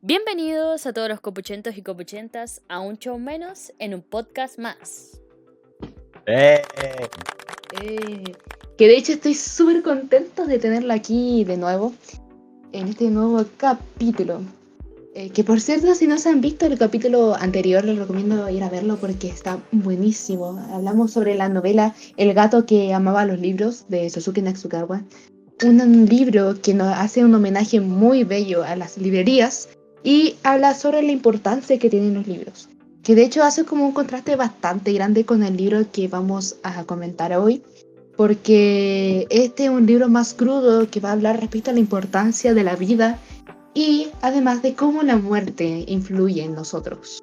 Bienvenidos a todos los copuchentos y copuchentas a un show menos en un podcast más. ¡Eh! Eh, que de hecho estoy súper contento de tenerla aquí de nuevo, en este nuevo capítulo. Que por cierto, si no se han visto el capítulo anterior, les recomiendo ir a verlo porque está buenísimo. Hablamos sobre la novela El gato que amaba los libros de Suzuki Natsukawa. Un libro que nos hace un homenaje muy bello a las librerías y habla sobre la importancia que tienen los libros. Que de hecho hace como un contraste bastante grande con el libro que vamos a comentar hoy, porque este es un libro más crudo que va a hablar respecto a la importancia de la vida y además de cómo la muerte influye en nosotros.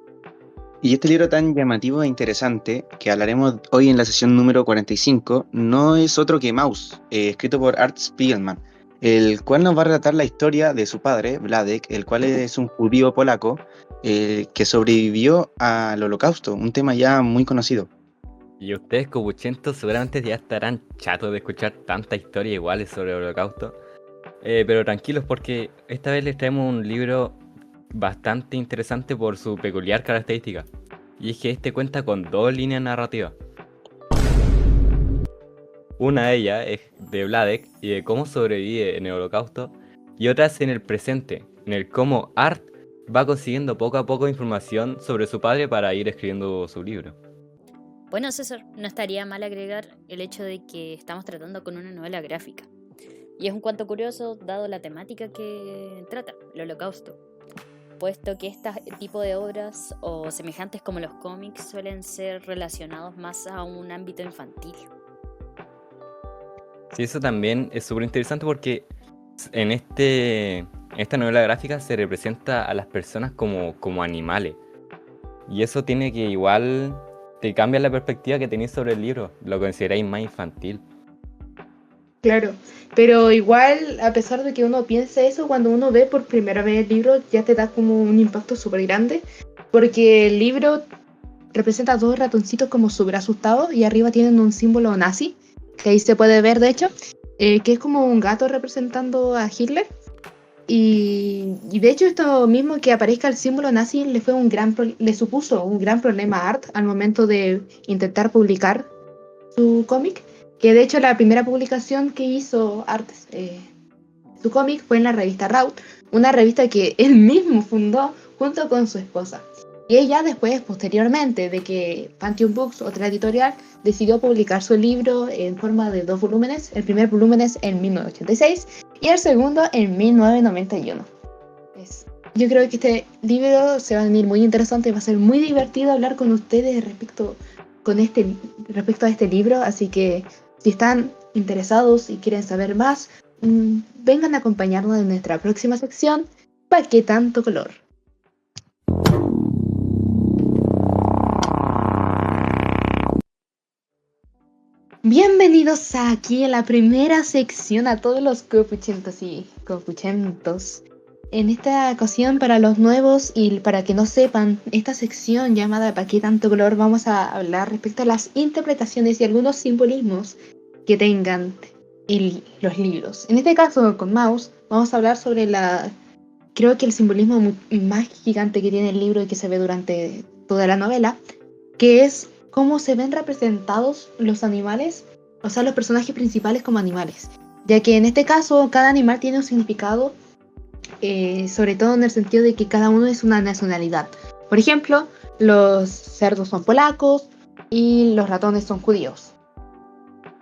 Y este libro tan llamativo e interesante que hablaremos hoy en la sesión número 45 no es otro que Maus, escrito por Art Spiegelman, el cual nos va a relatar la historia de su padre, Wladek, el cual es un judío polaco que sobrevivió al Holocausto, un tema ya muy conocido. Y ustedes, copuchentos, seguramente ya estarán chatos de escuchar tantas historias iguales sobre el Holocausto. Pero tranquilos, porque esta vez les traemos un libro bastante interesante por su peculiar característica. Y es que este cuenta con dos líneas narrativas. Una de ellas es de Wladek y de cómo sobrevive en el Holocausto, y otra es en el presente, en el cómo Art va consiguiendo poco a poco información sobre su padre para ir escribiendo su libro. Bueno, César, no estaría mal agregar el hecho de que estamos tratando con una novela gráfica. Y es un cuanto curioso dado la temática que trata, el Holocausto, puesto que este tipo de obras o semejantes como los cómics suelen ser relacionados más a un ámbito infantil. Sí, eso también es súper interesante porque en esta novela gráfica se representa a las personas como animales. Y eso tiene que igual te cambia la perspectiva que tenéis sobre el libro, lo consideráis más infantil. Claro, pero igual, a pesar de que uno piense eso, cuando uno ve por primera vez el libro ya te da como un impacto súper grande, porque el libro representa a dos ratoncitos como súper asustados y arriba tienen un símbolo nazi, que ahí se puede ver de hecho, que es como un gato representando a Hitler. Y de hecho esto mismo que aparezca el símbolo nazi le supuso un gran problema a Art al momento de intentar publicar su cómic, que de hecho la primera publicación que hizo Art, su cómic, fue en la revista Raut, una revista que él mismo fundó junto con su esposa. Y ella después, posteriormente, de que Pantheon Books, otra editorial, decidió publicar su libro en forma de 2 volúmenes. El primer volumen es en 1986 y el segundo en 1991. Yo creo que este libro se va a venir muy interesante, va a ser muy divertido hablar con ustedes respecto a este libro, así que si están interesados y quieren saber más, vengan a acompañarnos en nuestra próxima sección, ¿Pa' qué tanto color? Bienvenidos aquí en la primera sección a todos los copuchentos y copuchentos. En esta ocasión, para los nuevos y para que no sepan, esta sección llamada ¿Pa' qué tanto color? Vamos a hablar respecto a las interpretaciones y algunos simbolismos que tengan los libros. En este caso, con Maus, vamos a hablar sobre creo que el simbolismo más gigante que tiene el libro y que se ve durante toda la novela, que es cómo se ven representados los animales, o sea, los personajes principales como animales. Ya que en este caso, cada animal tiene un significado, sobre todo en el sentido de que cada uno es una nacionalidad. Por ejemplo, los cerdos son polacos y los ratones son judíos.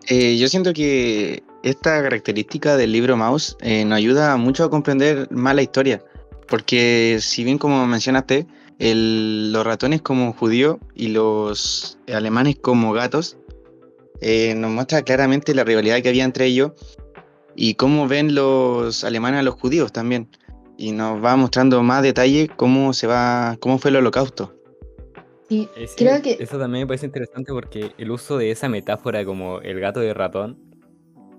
Yo siento que esta característica del libro Maus nos ayuda mucho a comprender más la historia, porque si bien como mencionaste, los ratones como judíos y los alemanes como gatos, nos muestra claramente la rivalidad que había entre ellos y cómo ven los alemanes a los judíos también, y nos va mostrando más detalle cómo fue el Holocausto. Sí, Sí, creo que eso también me parece interesante porque el uso de esa metáfora como el gato y el ratón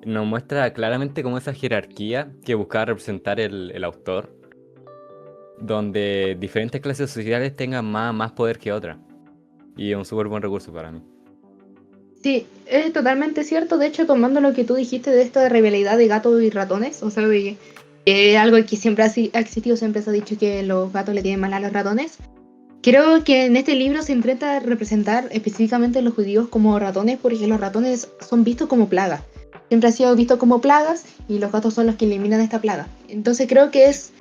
nos muestra claramente como esa jerarquía que buscaba representar el autor, donde diferentes clases sociales tengan más poder que otras. Y es un súper buen recurso para mí. sí, es totalmente cierto. De hecho, tomando lo que tú dijiste de esta rivalidad de gatos y ratones, o sea, de Algo que siempre ha existido, siempre se ha dicho que los gatos le tienen mal a los ratones. Creo que en este libro se intenta representar específicamente a los judíos como ratones, porque los ratones son vistos como plagas. Siempre han sido vistos como plagas y los gatos son los que eliminan esta plaga. Entonces creo que es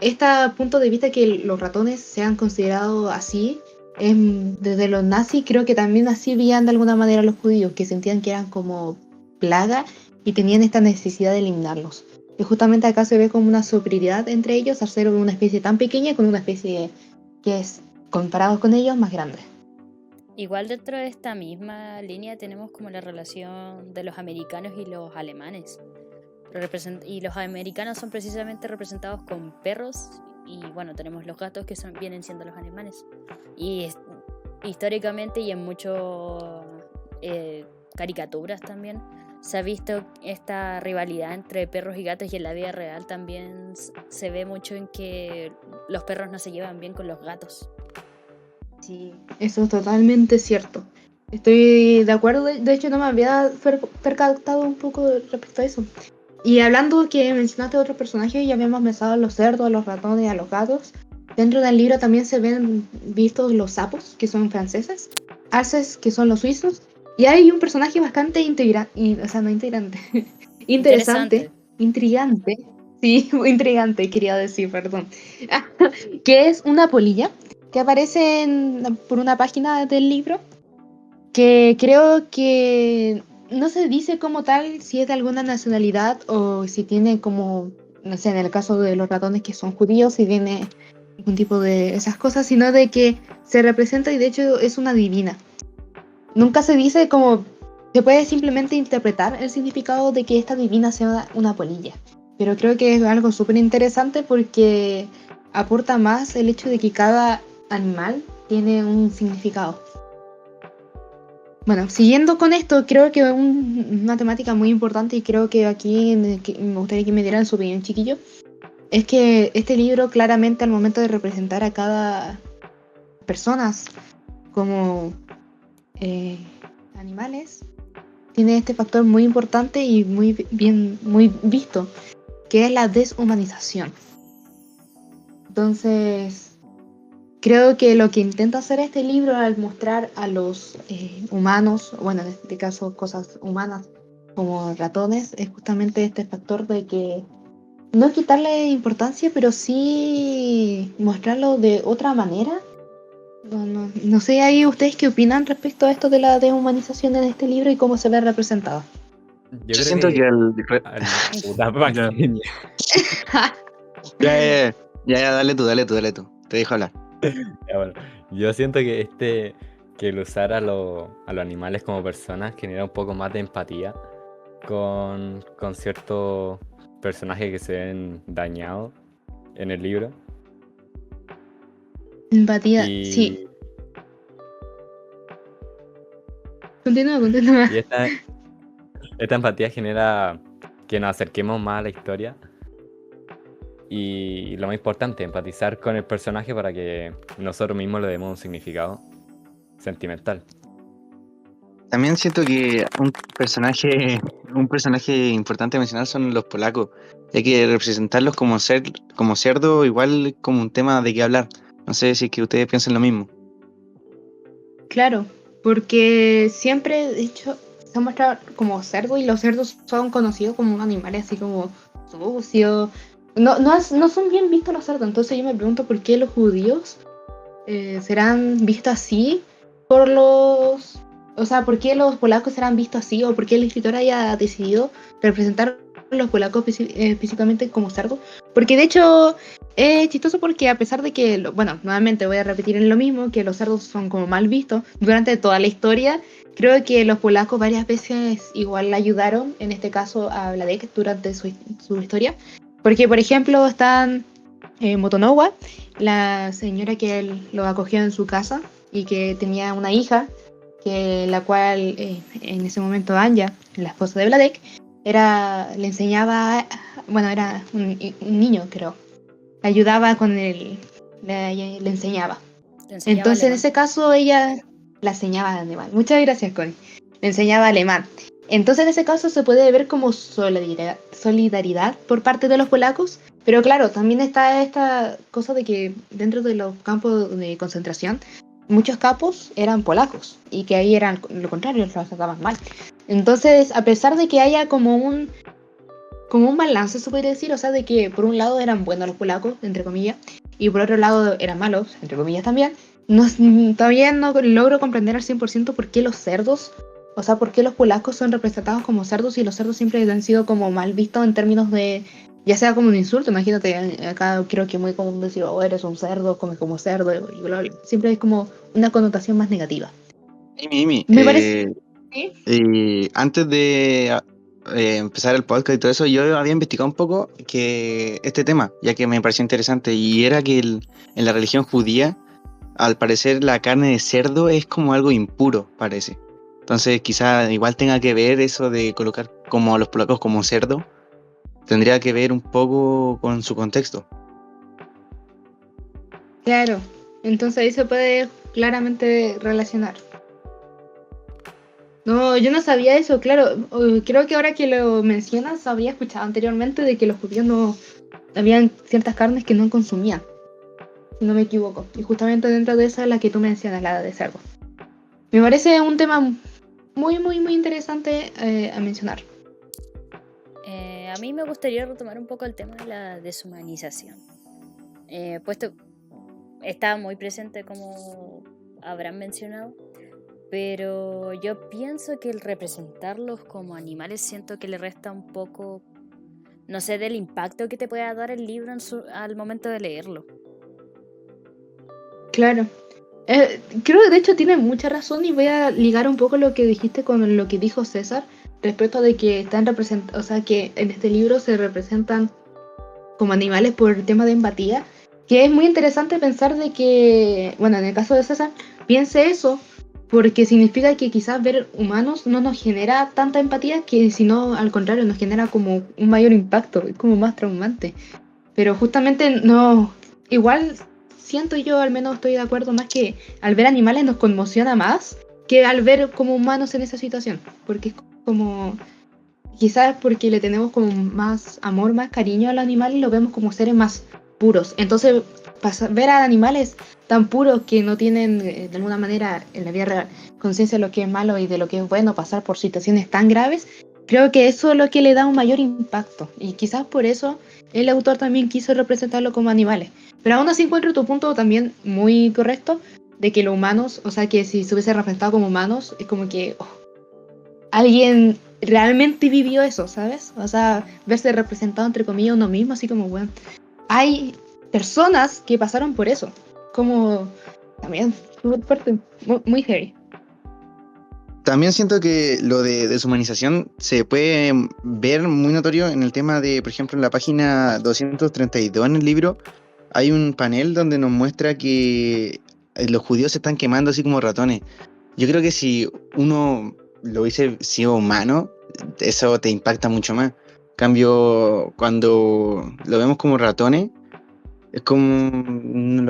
este punto de vista que los ratones sean considerados así. Desde los nazis creo que también así veían de alguna manera a los judíos, que sentían que eran como plaga y tenían esta necesidad de eliminarlos. Y justamente acá se ve como una superioridad entre ellos al ser una especie tan pequeña con una especie que es, comparados con ellos, más grande. Igual dentro de esta misma línea tenemos como la relación de los americanos y los alemanes. Y los americanos son precisamente representados con perros y bueno, tenemos los gatos que vienen siendo los alemanes. Y históricamente y en muchas caricaturas también se ha visto esta rivalidad entre perros y gatos, y en la vida real también se ve mucho en que los perros no se llevan bien con los gatos. Sí, eso es totalmente cierto. Estoy de acuerdo, de hecho no me había percatado un poco respecto a eso. Y hablando que mencionaste otros personajes, ya habíamos mencionado a los cerdos, a los ratones, a los gatos. Dentro del libro también se ven vistos los sapos, que son franceses, alces, que son los suizos, y hay un personaje bastante interesante, intrigante, sí, intrigante quería decir, perdón, que es una polilla que aparece por una página del libro, que creo que no se dice como tal si es de alguna nacionalidad o si tiene como, no sé, en el caso de los ratones que son judíos, si tiene algún tipo de esas cosas, sino de que se representa y de hecho es una divina. Nunca se dice como, se puede simplemente interpretar el significado de que esta divina sea una polilla. Pero creo que es algo súper interesante porque aporta más el hecho de que cada animal tiene un significado. Bueno, siguiendo con esto, creo que una temática muy importante, y creo que aquí me gustaría que me dieran su opinión, chiquillo, es que este libro claramente al momento de representar a cada personas como animales, tiene este factor muy importante y muy visto, que es la deshumanización. Entonces, creo que lo que intenta hacer este libro al mostrar a los humanos, bueno, en este caso cosas humanas como ratones, es justamente este factor de que no quitarle importancia, pero sí mostrarlo de otra manera. No sé ahí ustedes qué opinan respecto a esto de la deshumanización en este libro y cómo se ve representado. Yo siento que Ya, dale tú. Te dejo hablar. Ya, bueno, yo siento que que el usar a los animales como personas genera un poco más de empatía con ciertos personajes que se ven dañados en el libro. Empatía, Y, sí. Continúa. y esta empatía genera que nos acerquemos más a la historia. Y lo más importante, empatizar con el personaje para que nosotros mismos le demos un significado sentimental. También siento que un personaje importante a mencionar son los polacos. Hay que representarlos como cerdo, igual como un tema de qué hablar. No sé si es que ustedes piensan lo mismo. Claro, porque siempre, de hecho, se ha mostrado como cerdo y los cerdos son conocidos como animales así como sucios. No son bien vistos los cerdos, entonces yo me pregunto por qué los judíos serán vistos así por los... O sea, ¿por qué los polacos serán vistos así? ¿O por qué el escritor haya decidido representar a los polacos específicamente como cerdos? Porque de hecho es chistoso porque a pesar de que, bueno, nuevamente voy a repetir en lo mismo, que los cerdos son como mal vistos durante toda la historia, creo que los polacos varias veces igual le ayudaron, en este caso a Vladek durante su historia. Porque, por ejemplo, están Motonowa, la señora que él lo acogió en su casa y que tenía una hija, la cual en ese momento Anja, la esposa de Vladek, le enseñaba, bueno, era un niño, creo, le ayudaba con le enseñaba. Entonces, alemán. En ese caso, ella la enseñaba alemán. Muchas gracias, Connie. Le enseñaba alemán. Entonces en ese caso se puede ver como solidaridad por parte de los polacos, pero claro, también está esta cosa de que dentro de los campos de concentración muchos capos eran polacos y que ahí eran lo contrario, los trataban mal. Entonces, a pesar de que haya como un balance, se podría decir, o sea, de que por un lado eran buenos los polacos, entre comillas, y por otro lado eran malos, entre comillas también, no, todavía no logro comprender al 100% por qué los cerdos, o sea, por qué los polacos son representados como cerdos y los cerdos siempre han sido como mal vistos en términos de, ya sea como un insulto, imagínate, acá creo que es muy común decir, oh, eres un cerdo, come como cerdo, y bla, bla. Siempre es como una connotación más negativa. Mimi, Me parece... ¿Sí? antes de empezar el podcast y todo eso, yo había investigado un poco que este tema, ya que me pareció interesante, y era que en la religión judía, al parecer la carne de cerdo es como algo impuro, parece. Entonces quizá igual tenga que ver eso de colocar como a los polacos como cerdo, tendría que ver un poco con su contexto. Claro, entonces ahí se puede claramente relacionar. No, yo no sabía eso, claro. Creo que ahora que lo mencionas, había escuchado anteriormente de que los judíos no habían ciertas carnes que no consumían, si no me equivoco. Y justamente dentro de esa es la que tú mencionas, la de cerdo. Me parece un tema muy, muy, muy interesante a mencionar. A mí me gustaría retomar un poco el tema de la deshumanización. Puesto está muy presente como habrán mencionado, pero yo pienso que el representarlos como animales siento que le resta un poco, no sé, del impacto que te pueda dar el libro al momento de leerlo. Claro. Creo que de hecho tiene mucha razón y voy a ligar un poco lo que dijiste con lo que dijo César respecto de que están o sea, que en este libro se representan como animales por el tema de empatía, que es muy interesante pensar de que, bueno, en el caso de César, piense eso, porque significa que quizás ver humanos no nos genera tanta empatía, que sino al contrario nos genera como un mayor impacto, es como más traumante. Pero justamente no, igual siento yo, al menos estoy de acuerdo más que al ver animales nos conmociona más que al ver como humanos en esa situación, porque es como quizás porque le tenemos como más amor, más cariño al animal y lo vemos como seres más puros. Entonces, ver a animales tan puros que no tienen de alguna manera en la vida real conciencia de lo que es malo y de lo que es bueno, pasar por situaciones tan graves, creo que eso es lo que le da un mayor impacto. Y quizás por eso el autor también quiso representarlo como animales. Pero aún así encuentro tu punto también muy correcto de que los humanos, o sea, que si se hubiese representado como humanos, es como que alguien realmente vivió eso, ¿sabes? O sea, verse representado entre comillas uno mismo, así como, bueno, hay personas que pasaron por eso, como también súper fuerte, muy, muy heavy. También siento que lo de deshumanización se puede ver muy notorio en el tema de, por ejemplo, en la página 232 en el libro, hay un panel donde nos muestra que los judíos se están quemando así como ratones. Yo creo que si uno lo hubiese sido humano, eso te impacta mucho más. En cambio, cuando lo vemos como ratones, es como uno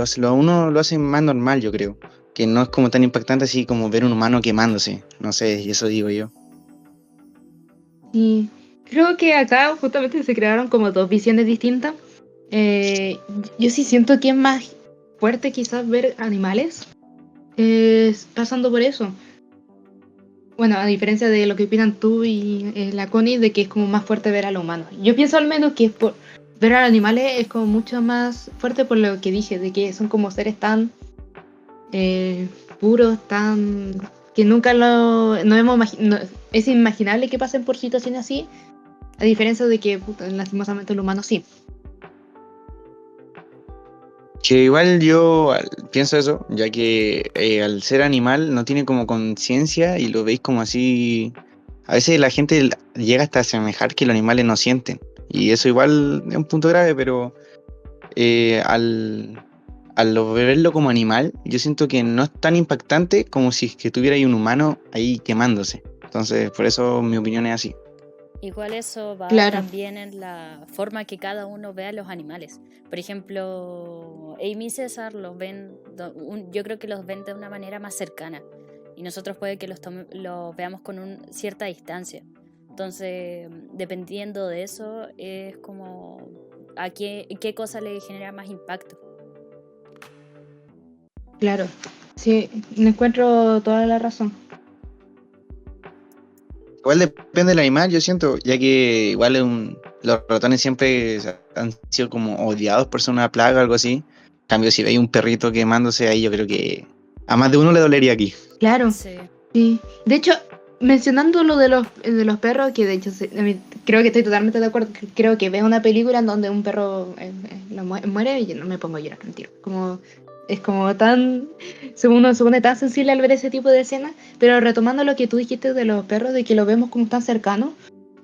lo hace más normal, yo creo. Que no es como tan impactante así como ver un humano quemándose. No sé, y eso digo yo. Y creo que acá justamente se crearon como dos visiones distintas. Yo sí siento que es más fuerte quizás ver animales pasando por eso. Bueno, a diferencia de lo que opinan tú y la Connie, de que es como más fuerte ver a los humanos. Yo pienso al menos que por ver a los animales es como mucho más fuerte por lo que dije, de que son como seres tan eh, puros, tan que nunca no hemos es inimaginable que pasen por situaciones así, a diferencia de que puta, lastimosamente el humano sí. Que igual yo pienso eso, ya que al ser animal no tiene como conciencia y lo veis como así. A veces la gente llega hasta asemejar que los animales no sienten. Y eso igual es un punto grave, pero al verlo como animal, yo siento que no es tan impactante como si es que tuviera ahí un humano ahí quemándose. Entonces, por eso mi opinión es así. Igual eso va Claro. también en la forma que cada uno ve a los animales. Por ejemplo, Amy y César los ven, yo creo que los ven de una manera más cercana. y nosotros puede que los veamos con cierta distancia. Entonces, dependiendo de eso, es como a qué cosa le genera más impacto. Claro, sí, me encuentro toda la razón. Igual depende del animal, yo siento, ya que igual los ratones siempre han sido como odiados por ser una plaga o algo así. En cambio, si veis un perrito quemándose ahí, yo creo que a más de uno le dolería aquí. Claro, Sí. sí. De hecho, mencionando lo de los perros, que de hecho creo que estoy totalmente de acuerdo. Creo que ves una película en donde un perro muere y yo no me pongo a llorar, mentira. Es como tan. Uno se pone tan sensible al ver ese tipo de escenas. Pero retomando lo que tú dijiste de los perros, de que lo vemos como tan cercanos,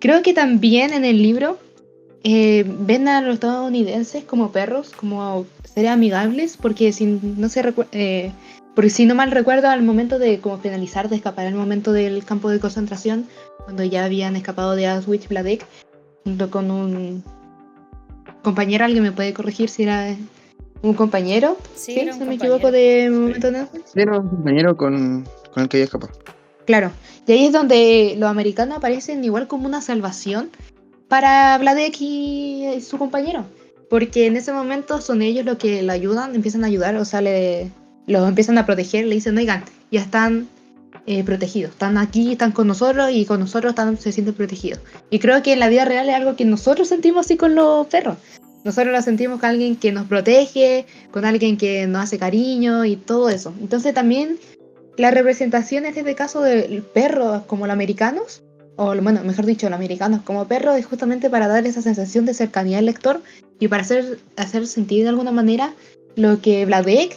creo que también en el libro ven a los estadounidenses como perros, como seres amigables, porque porque si no mal recuerdo, al momento de como finalizar, de escapar al momento del campo de concentración, cuando ya habían escapado de Auschwitz-Bladek, junto con un compañero, alguien me puede corregir si era un compañero, Sí, ¿sí? era Si un no me equivoco, compañero. de momento de Auschwitz. Era un compañero con el que había escapado. Claro, y ahí es donde los americanos aparecen igual como una salvación para Vladek y su compañero. Porque en ese momento son ellos los que le ayudan, empiezan a ayudar, o sea, los empiezan a proteger, le dicen, oigan, ya están protegidos, están aquí, están con nosotros y con nosotros se sienten protegidos. Y creo que en la vida real es algo que nosotros sentimos así con los perros. Nosotros lo sentimos con alguien que nos protege, con alguien que nos hace cariño y todo eso. Entonces también la representación en este caso de perros como los americanos, o bueno, mejor dicho, los americanos como perros, es justamente para dar esa sensación de cercanía al lector y para hacer sentir de alguna manera lo que Vladek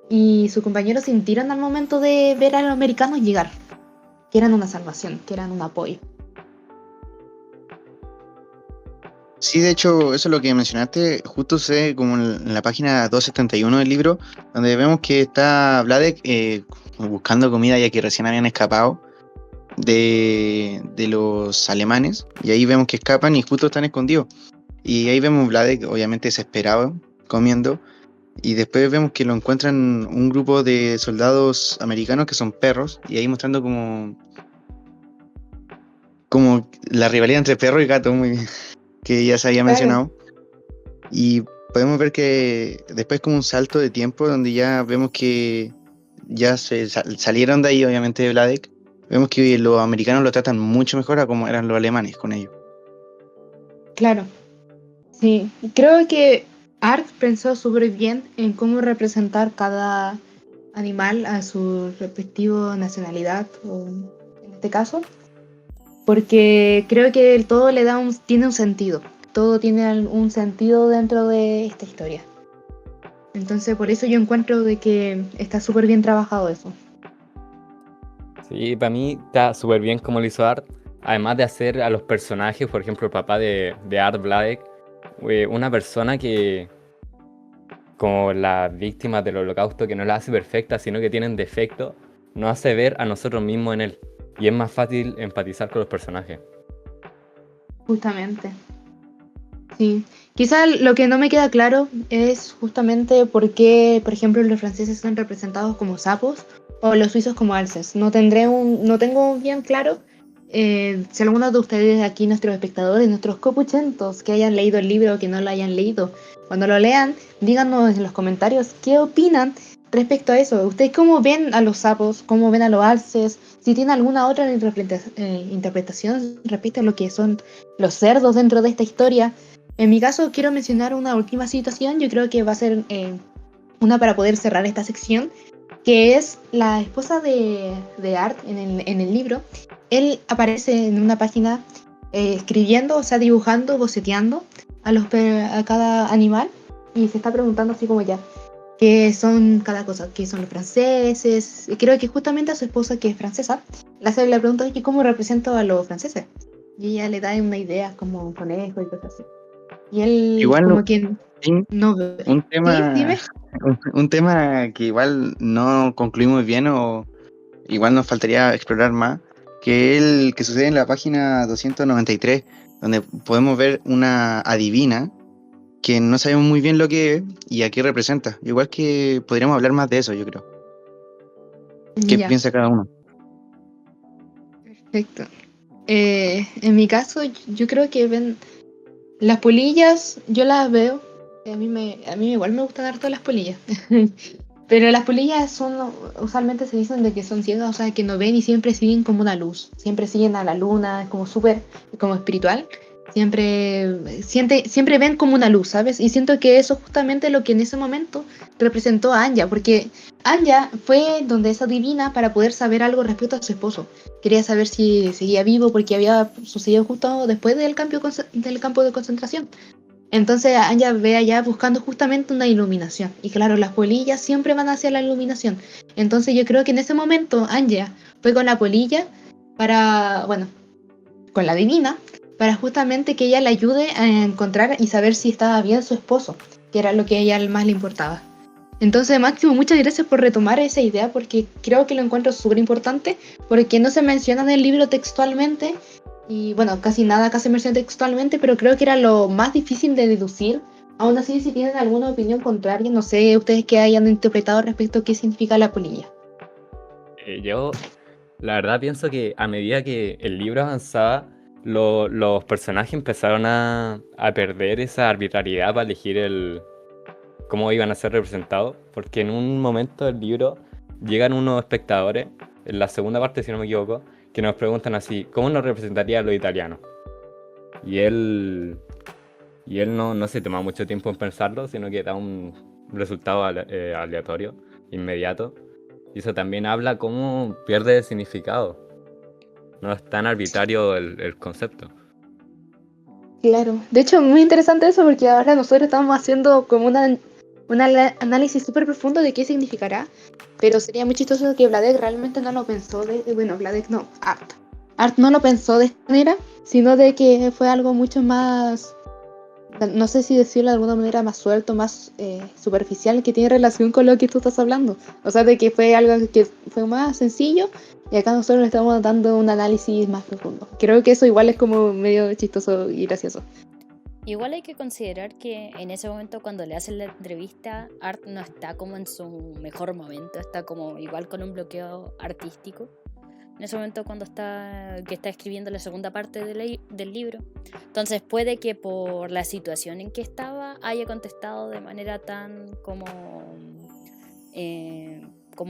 y su compañero sintieron al momento de ver a los americanos llegar, que eran una salvación, que eran un apoyo. Sí, de hecho, eso es lo que mencionaste, justo sé como en la página 271 del libro, donde vemos que está Vladek buscando comida ya que recién habían escapado de los alemanes, y ahí vemos que escapan y justo están escondidos. Y ahí vemos Vladek obviamente desesperado, comiendo, y después vemos que lo encuentran un grupo de soldados americanos que son perros, y ahí mostrando como la rivalidad entre perro y gato, que ya se había Claro. mencionado. Y podemos ver que después como un salto de tiempo donde ya vemos que ya salieron de ahí, obviamente, de Vladek. Vemos que los americanos lo tratan mucho mejor a como eran los alemanes con ellos. Claro, sí. Creo que Art pensó súper bien en cómo representar cada animal a su respectivo nacionalidad, o en este caso, porque creo que el todo tiene un sentido. Todo tiene un sentido dentro de esta historia. Entonces, por eso yo encuentro de que está súper bien trabajado eso. Sí, para mí está súper bien como lo hizo Art. Además de hacer a los personajes, por ejemplo, el papá de Art Vladek, una persona que, como las víctimas del holocausto, que no la hace perfecta, sino que tienen defectos, nos hace ver a nosotros mismos en él. Y es más fácil empatizar con los personajes. Justamente. Sí. Quizá lo que no me queda claro es justamente por qué, por ejemplo, los franceses son representados como sapos o los suizos como alces. No tengo bien claro si alguno de ustedes aquí, nuestros espectadores, nuestros copuchentos, que hayan leído el libro o que no lo hayan leído, cuando lo lean, díganos en los comentarios qué opinan respecto a eso. ¿Ustedes cómo ven a los sapos? ¿Cómo ven a los alces? Si tienen alguna otra interpretación respecto a lo que son los cerdos dentro de esta historia. En mi caso, quiero mencionar una última situación, yo creo que va a ser una para poder cerrar esta sección, que es la esposa de Art en el libro. Él aparece en una página escribiendo, o sea, dibujando, boceteando a cada animal y se está preguntando así como ya, qué son cada cosa, qué son los franceses. Y creo que justamente a su esposa, que es francesa, le hace la pregunta de que cómo represento a los franceses. Y ella le da una idea como un conejo y cosas así. Y él Igual como que un, no ve. un ¿Sí? tema, Dime. un tema que igual no concluimos bien o igual nos faltaría explorar más, que es el que sucede en la página 293, donde podemos ver una adivina que no sabemos muy bien lo que es y a qué representa. Igual que podríamos hablar más de eso, yo creo. ¿Qué Ya, piensa cada uno? perfecto. En mi caso, yo creo que ven las polillas, yo las veo. A mí igual me gustan harto las polillas. Pero las polillas son, usualmente se dicen de que son ciegas, o sea, que no ven y siempre siguen como una luz. Siempre siguen a la luna, es como súper, como espiritual. Siempre ven como una luz, ¿sabes? Y siento que eso es justamente lo que en ese momento representó a Anya, porque Anya fue donde esa divina para poder saber algo respecto a su esposo. Quería saber si seguía vivo porque había sucedido justo después del campo de concentración. Entonces Anya ve allá buscando justamente una iluminación. Y claro, las polillas siempre van hacia la iluminación. Entonces yo creo que en ese momento Anya fue con la polilla para, bueno, con la divina, para justamente que ella le ayude a encontrar y saber si estaba bien su esposo, que era lo que a ella más le importaba. Entonces, Máximo, muchas gracias por retomar esa idea porque creo que lo encuentro súper importante porque no se menciona en el libro textualmente y bueno, casi nada acá se menciona textualmente, pero creo que era lo más difícil de deducir. Aún así, si tienen alguna opinión contraria, no sé ustedes qué hayan interpretado respecto a qué significa la polilla. Yo, la verdad, pienso que a medida que el libro avanzaba, los personajes empezaron a perder esa arbitrariedad para elegir cómo iban a ser representados, porque en un momento del libro llegan unos espectadores, en la segunda parte, si no me equivoco, que nos preguntan así, ¿cómo nos representaría los italianos? Y él, y él no se toma mucho tiempo en pensarlo, sino que da un resultado aleatorio, inmediato. Y eso también habla cómo pierde el significado. No es tan arbitrario el concepto. Claro, de hecho, muy interesante eso porque ahora nosotros estamos haciendo como un análisis súper profundo de qué significará, pero sería muy chistoso que Vladek realmente no lo pensó bueno, Vladek no, Art. Art no lo pensó de esta manera, sino de que fue algo mucho más, no sé si decirlo de alguna manera más suelto, más superficial, que tiene relación con lo que tú estás hablando. O sea, de que fue algo que fue más sencillo y acá nosotros le estamos dando un análisis más profundo. Creo que eso igual es como medio chistoso y gracioso. Igual hay que considerar que en ese momento cuando le hacen la entrevista, Art no está como en su mejor momento, está como igual con un bloqueo artístico. En ese momento cuando está escribiendo la segunda parte del libro. Entonces puede que por la situación en que estaba haya contestado de manera tan como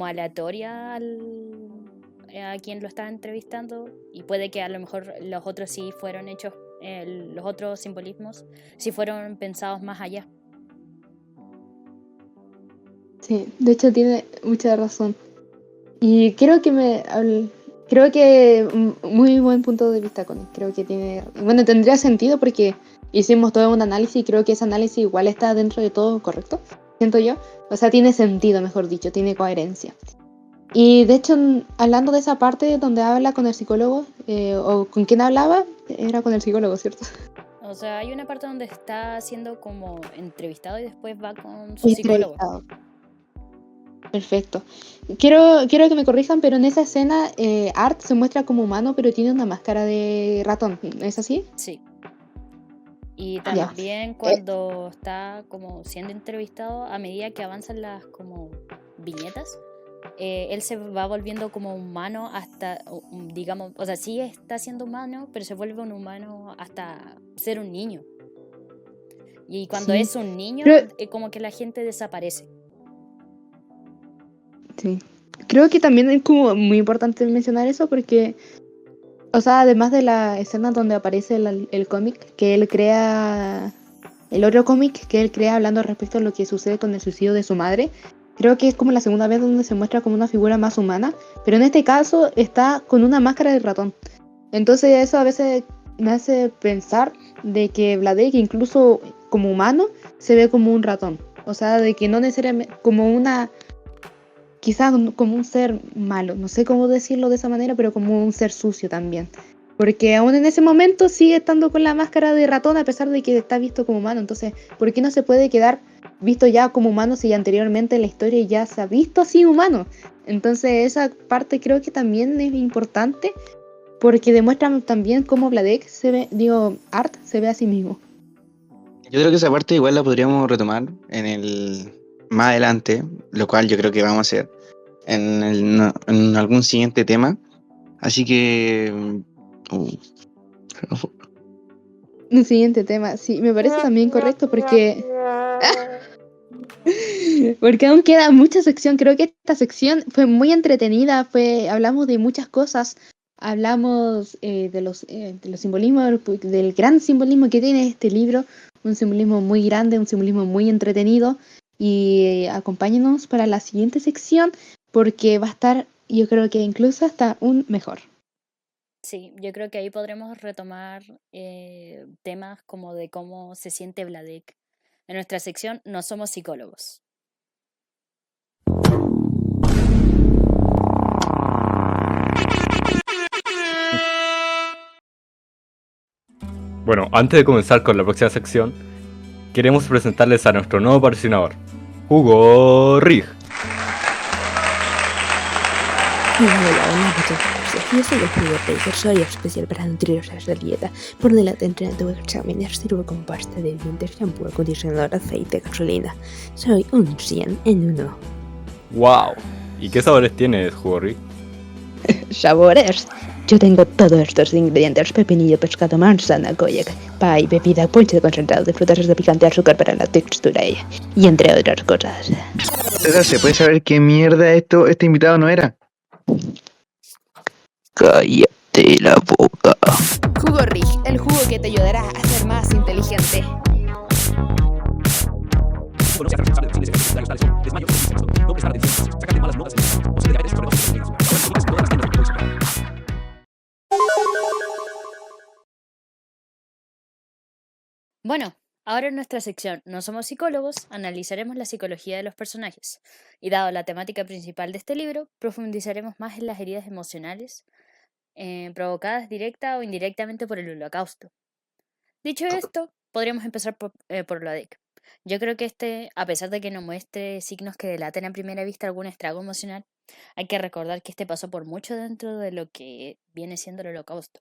aleatoria a quien lo estaba entrevistando, y puede que a lo mejor los otros sí fueron hechos, los otros simbolismos sí fueron pensados más allá. Sí, de hecho tiene mucha razón. Y creo que muy buen punto de vista, Connie. Creo que bueno, tendría sentido porque hicimos todo un análisis y creo que ese análisis igual está dentro de todo correcto, siento yo. O sea, tiene sentido, mejor dicho, tiene coherencia. Y de hecho, hablando de esa parte donde habla con el psicólogo, o con quién hablaba, era con el psicólogo, ¿cierto? O sea, hay una parte donde está siendo como entrevistado y después va con su psicólogo. Entrevistado. Perfecto. Quiero que me corrijan, pero en esa escena Art se muestra como humano, pero tiene una máscara de ratón. ¿Es así? Sí. Y Ya. también cuando está como siendo entrevistado, a medida que avanzan las como viñetas, él se va volviendo como humano hasta, digamos, o sea, sí está siendo humano, pero se vuelve un humano hasta ser un niño. Y cuando Sí. es un niño, como que la gente desaparece. Sí. Creo que también es como muy importante mencionar eso porque, o sea, además de la escena donde aparece el cómic que él crea, el otro cómic que él crea hablando respecto a lo que sucede con el suicidio de su madre, creo que es como la segunda vez donde se muestra como una figura más humana, pero en este caso está con una máscara de ratón. Entonces eso a veces me hace pensar de que Vladek incluso como humano se ve como un ratón. O sea, de que no necesariamente como quizás como un ser malo, no sé cómo decirlo de esa manera, pero como un ser sucio también. Porque aún en ese momento sigue estando con la máscara de ratón a pesar de que está visto como humano. Entonces, ¿por qué no se puede quedar visto ya como humano si anteriormente en la historia ya se ha visto así humano? Entonces, esa parte creo que también es importante porque demuestra también cómo Vladek Art se ve a sí mismo. Yo creo que esa parte igual la podríamos retomar más adelante, lo cual yo creo que vamos a hacer. en algún siguiente tema. Así que... uh, Un siguiente tema, sí, me parece también correcto porque... Porque aún queda mucha sección. Creo que esta sección fue muy entretenida. Hablamos de muchas cosas. Hablamos de los simbolismos, del gran simbolismo que tiene este libro. Un simbolismo muy grande, un simbolismo muy entretenido. Y acompáñenos para la siguiente sección porque va a estar, yo creo que incluso hasta un mejor. Sí, yo creo que ahí podremos retomar temas como de cómo se siente Vladek. En nuestra sección No somos psicólogos. Bueno, antes de comenzar con la próxima sección, queremos presentarles a nuestro nuevo patrocinador, Hugo Rig. Hola a todos. Yo soy el jugo Raker, soy especial para nutriros de dieta. Por delante entre tu exámenes sirvo con pasta de dientes, shampoo, acondicionador, aceite, gasolina. Soy un 100 en uno. ¡Wow! ¿Y qué sabores tienes, Hugo Rig? Sabores. Yo tengo todos estos ingredientes: pepinillo, pescado, manzana, koyak, pie, bebida, ponche de concentrado de frutas de picante, azúcar para la textura y entre otras cosas. César, ¿se puede saber qué mierda este invitado no era? Cállate la boca. Jugo Rig, el jugo que te ayudará a ser más inteligente. Bueno, ahora en nuestra sección No somos psicólogos, analizaremos la psicología de los personajes. Y dado la temática principal de este libro, profundizaremos más en las heridas emocionales provocadas directa o indirectamente por el holocausto. Dicho esto, podríamos empezar por Vladek. Yo creo que a pesar de que no muestre signos que delaten a primera vista algún estrago emocional, hay que recordar que este pasó por mucho dentro de lo que viene siendo el holocausto,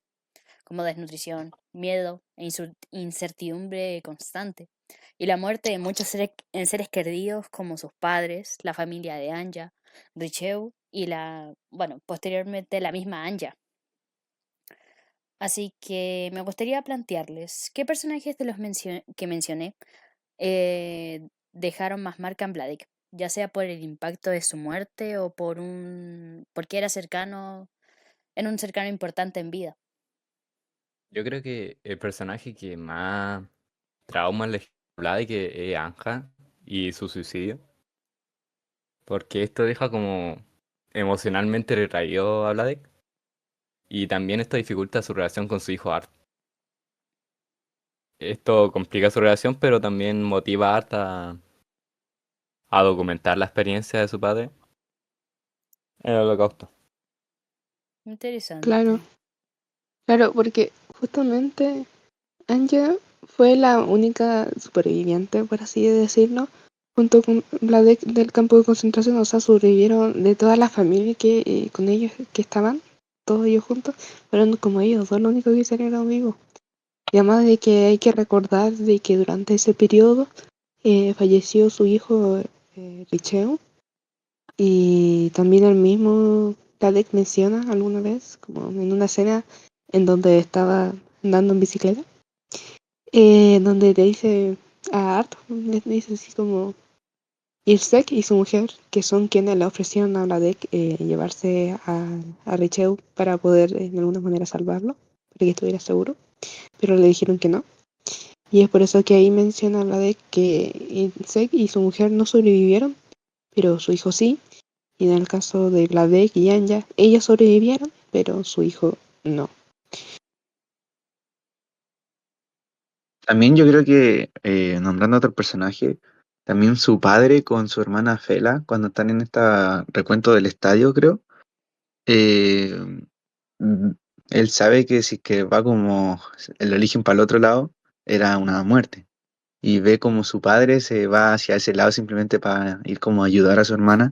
como desnutrición, miedo e incertidumbre constante, y la muerte de muchos seres queridos como sus padres, la familia de Anja, Richeu y posteriormente la misma Anja. Así que me gustaría plantearles, ¿qué personajes de los que mencioné dejaron más marca en Vladek? Ya sea por el impacto de su muerte o porque era un cercano importante en vida. Yo creo que el personaje que más traumas le habla de que es Anja y su suicidio. Porque esto deja como emocionalmente retraído a Vladek. Y también esto dificulta su relación con su hijo Art. Esto complica su relación, pero también motiva a Art a documentar la experiencia de su padre en el holocausto. Interesante. Claro, porque justamente Anja fue la única superviviente, por así decirlo, junto con la del campo de concentración. O sea, sobrevivieron de toda la familia que con ellos que estaban, todos ellos juntos, fueron como ellos dos, lo único que salieron vivos. Y además de que hay que recordar de que durante ese periodo falleció su hijo Richeu, y también el mismo Tadek menciona alguna vez, como en una escena en donde estaba andando en bicicleta, donde le dice a Art, le dice así como Irsek y su mujer, que son quienes le ofrecieron a Vladek llevarse a Richeu para poder de alguna manera salvarlo, para que estuviera seguro, pero le dijeron que no. Y es por eso que ahí menciona Vladek que Irsek y su mujer no sobrevivieron, pero su hijo sí. Y en el caso de Vladek y Anja, ellos sobrevivieron, pero su hijo no. También yo creo que, nombrando a otro personaje, también su padre con su hermana Fela, cuando están en este recuento del estadio, creo, eh, mm, él sabe que si es que va como lo eligen para el otro lado, era una muerte. Y ve como su padre se va hacia ese lado simplemente para ir como a ayudar a su hermana.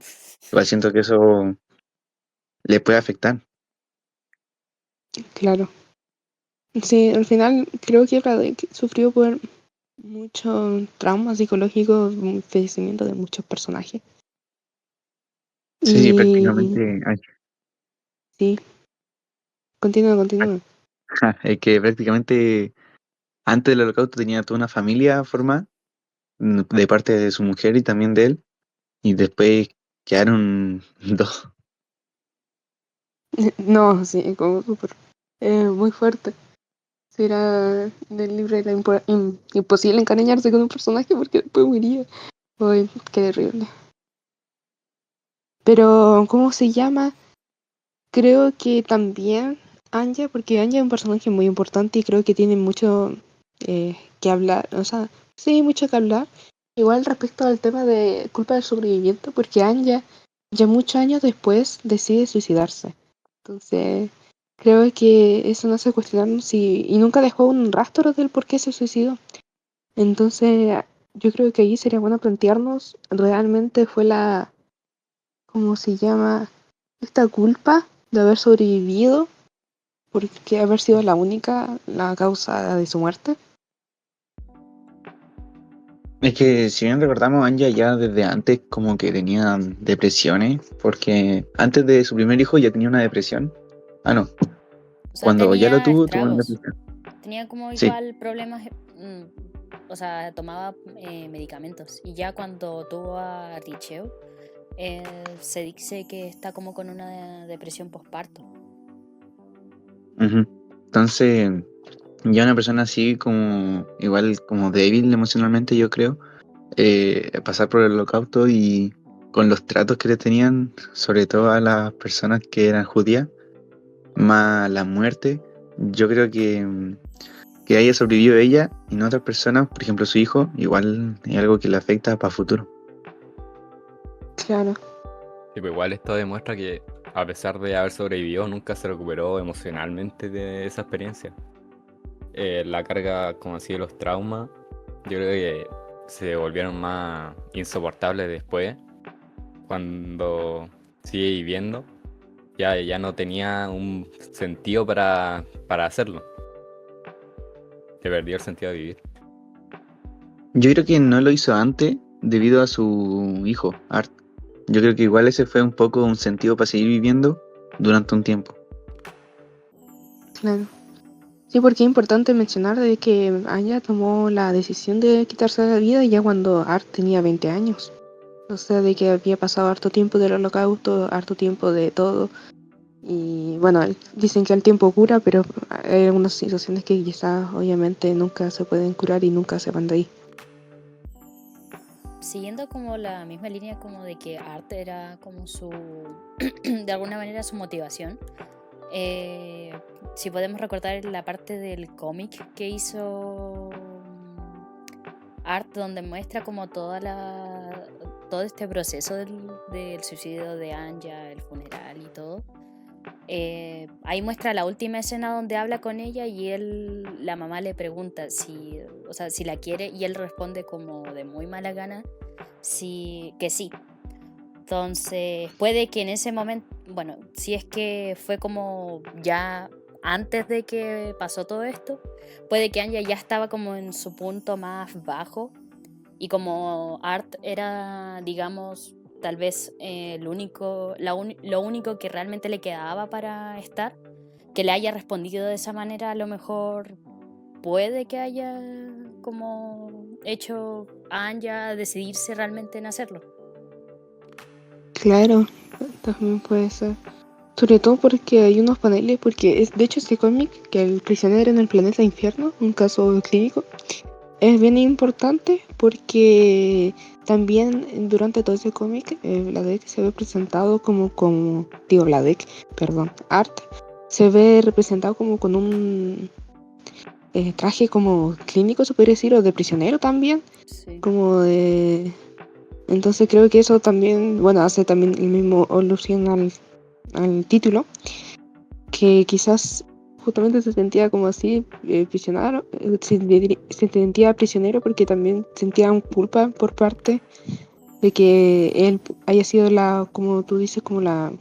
Igual siento que eso le puede afectar. Claro. Sí, al final creo que Vladek sufrió por mucho trauma psicológico, fallecimiento de muchos personajes. Sí, Y prácticamente. Ay, sí, continúa. es que prácticamente antes del holocausto tenía toda una familia formada de parte de su mujer y también de él, y después quedaron dos. No, sí, como súper, muy fuerte. Si era del libro era imposible encariñarse con un personaje porque después moriría. Uy, qué terrible. Pero, ¿cómo se llama? Creo que también Anya, porque Anya es un personaje muy importante y creo que tiene mucho que hablar, o sea, sí, mucho que hablar. Igual respecto al tema de culpa del sobreviviente, porque Anya ya muchos años después decide suicidarse. Entonces, creo que eso nos hace cuestionarnos si, y nunca dejó un rastro del por qué se suicidó. Entonces, yo creo que ahí sería bueno plantearnos, realmente fue la, ¿cómo se llama? Esta culpa de haber sobrevivido, porque haber sido la única la causa de su muerte. Es que si bien recordamos, Anya ya desde antes como que tenía depresiones, porque antes de su primer hijo ya tenía una depresión. Ah, no, O sea, cuando ya lo tenía tuvo, tuvo una estragos. depresión. Tenía como Sí. igual problemas, o sea, tomaba medicamentos. Y ya cuando tuvo a Richeo, se dice que está como con una depresión postparto. Ujú. Entonces, ya una persona así como, igual como débil emocionalmente, yo creo, pasar por el holocausto y con los tratos que le tenían, sobre todo a las personas que eran judías, más la muerte, yo creo que haya sobrevivido ella y no otras personas, por ejemplo su hijo, igual es algo que le afecta para futuro. Claro, Sí, pues igual esto demuestra que a pesar de haber sobrevivido, nunca se recuperó emocionalmente de esa experiencia. La carga, como así, de los traumas, yo creo que se volvieron más insoportables después, cuando sigue viviendo, ya no tenía un sentido para hacerlo. Se perdió el sentido de vivir. Yo creo que no lo hizo antes debido a su hijo, Art. Yo creo que igual ese fue un poco un sentido para seguir viviendo durante un tiempo. claro. Sí, porque es importante mencionar de que Anya tomó la decisión de quitarse la vida ya cuando Art tenía 20 años. O sea, de que había pasado harto tiempo del holocausto, harto tiempo de todo. Y bueno, dicen que el tiempo cura, pero hay algunas situaciones que quizás obviamente nunca se pueden curar y nunca se van de ahí. Siguiendo como la misma línea como de que Art era como su, de alguna manera su motivación. eh, si podemos recordar la parte del cómic que hizo Art, donde muestra como todo este proceso del suicidio de Anya, el funeral y todo. Ahí muestra la última escena donde habla con ella y la mamá le pregunta si, o sea, si la quiere y él responde como de muy mala gana que sí. Entonces, puede que en ese momento, bueno, si es que fue como ya antes de que pasó todo esto, puede que Anya ya estaba como en su punto más bajo y como Art era, digamos, tal vez lo único que realmente le quedaba para estar, que le haya respondido de esa manera, a lo mejor puede que haya como hecho a Anya decidirse realmente en hacerlo. Claro, también puede ser. Sobre todo porque hay unos paneles, porque es de hecho este cómic, que el prisionero en el planeta infierno, un caso clínico, es bien importante porque también durante todo ese cómic Vladek se ve presentado digo Vladek, perdón, Art se ve representado como con un traje como clínico, se podría decir, o de prisionero también, Sí. como de... Entonces creo que eso también, bueno, hace también el mismo alusión al título, que quizás justamente se sentía como así, prisionero, se sentía prisionero porque también sentía un culpa por parte de que él haya sido la, como tú dices, como la,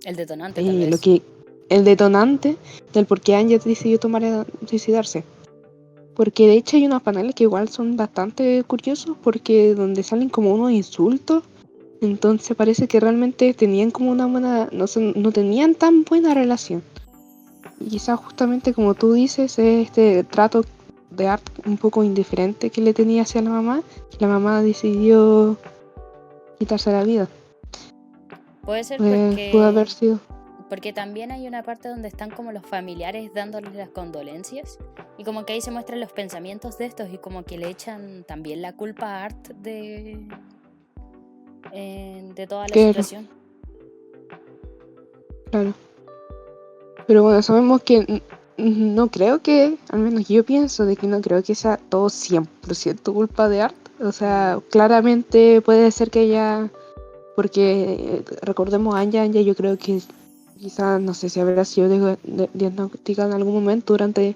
El detonante, tal lo vez. que, el detonante del por qué Anya decidió suicidarse. Porque de hecho hay unos paneles que igual son bastante curiosos porque donde salen como unos insultos Entonces parece que realmente tenían como una buena, no tenían tan buena relación. Y quizás justamente como tú dices, es este trato de Art un poco indiferente que le tenía hacia la mamá decidió quitarse la vida. Puede ser Pudo haber sido. porque también hay una parte donde están como los familiares dándoles las condolencias y como que ahí se muestran los pensamientos de estos y como que le echan también la culpa a Art de toda la Claro. situación. Claro. Pero bueno, sabemos que no creo que, al menos yo pienso de que no creo que sea todo 100% culpa de Art. O sea, claramente puede ser que ella, porque recordemos a Anya yo creo que quizás, no sé si habrá sido diagnosticada en algún momento durante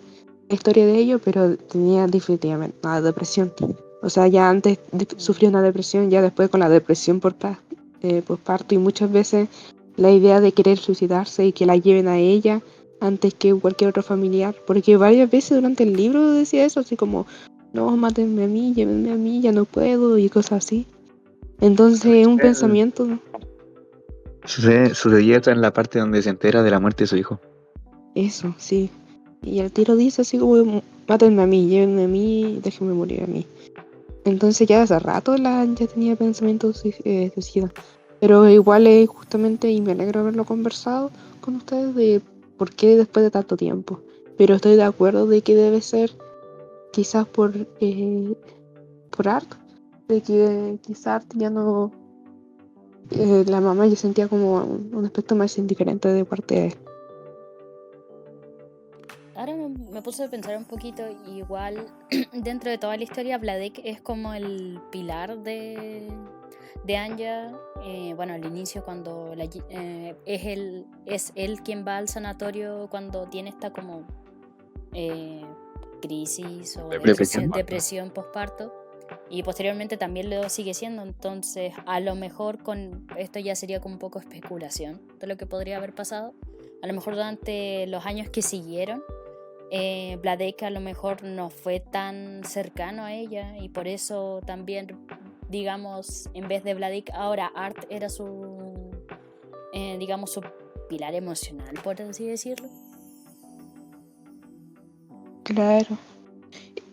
la historia de ello, pero tenía definitivamente una depresión. O sea, ya antes sufrió una depresión, ya después con la depresión por posparto y muchas veces la idea de querer suicidarse y que la lleven a ella antes que cualquier otro familiar, porque varias veces durante el libro decía eso, así como, no, mátenme a mí, llévenme a mí, ya no puedo, y cosas así. Entonces, un pensamiento, Sucedía esto en la parte donde se entera de la muerte de su hijo. eso, sí. Y el tiro dice así como, mátenme a mí, llévenme a mí, déjenme morir a mí. Entonces ya hace rato ya tenía pensamientos suicidas. Pero igual es justamente, y me alegro haberlo conversado con ustedes, de por qué después de tanto tiempo. Pero estoy de acuerdo de que debe ser quizás por Art, de que quizás Art ya no, la mamá ya sentía como un aspecto más indiferente de parte de él. Ahora me puse a pensar un poquito, igual dentro de toda la historia, Vladek es como el pilar de Anya. Bueno, al inicio cuando es él quien va al sanatorio cuando tiene esta como crisis o depresión postparto. Y posteriormente también lo sigue siendo, entonces a lo mejor con esto ya sería como un poco especulación de lo que podría haber pasado. A lo mejor durante los años que siguieron, Vladek a lo mejor no fue tan cercano a ella y por eso también, digamos, en vez de Vladek, ahora Art era digamos, su pilar emocional, por así decirlo. Claro.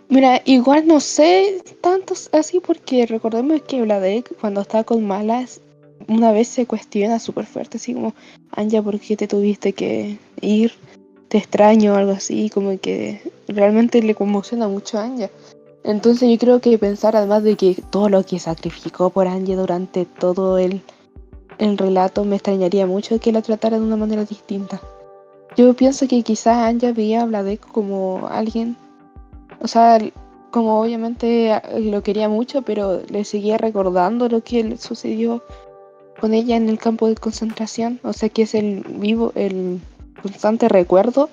Mira, igual no sé tantos así porque recordemos que Vladek cuando está con Malas una vez se cuestiona súper fuerte, así como, Anja, ¿por qué te tuviste que ir? Te extraño o algo así, como que realmente le conmociona mucho a Anja. Entonces yo creo que pensar además de que todo lo que sacrificó por Anja durante todo el relato, me extrañaría mucho que la tratara de una manera distinta. Yo pienso que quizás Anja veía a Vladek como alguien, o sea, como obviamente lo quería mucho, pero le seguía recordando lo que le sucedió con ella en el campo de concentración. O sea, que es el constante recuerdo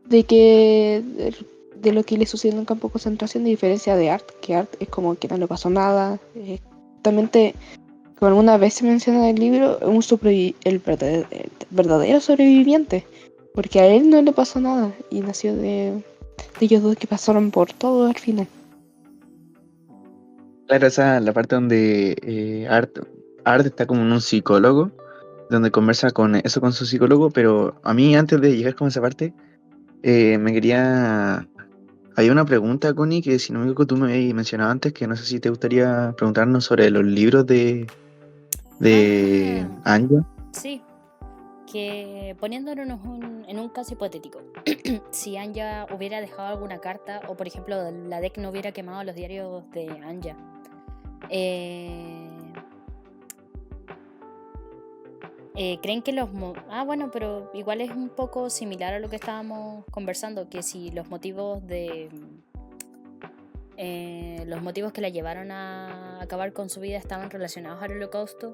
de que de lo que le sucedió en el campo de concentración, a diferencia de Art, que Art es como que no le pasó nada. Justamente, como alguna vez se menciona en el libro, el verdadero sobreviviente, porque a él no le pasó nada y nació de ellos dos que pasaron por todo al final. Claro, esa es la parte donde Art está como en un psicólogo, donde conversa con su psicólogo, pero a mí antes de llegar con esa parte, me quería... Hay una pregunta, Connie, que si no me equivoco tú me habías mencionado antes, que no sé si te gustaría preguntarnos sobre los libros de Anya. Sí, que poniéndonos en un caso hipotético, si Anya hubiera dejado alguna carta o por ejemplo la DEC no hubiera quemado los diarios de Anya, ¿creen que bueno, pero igual es un poco similar a lo que estábamos conversando, que si los motivos los motivos que la llevaron a acabar con su vida estaban relacionados al holocausto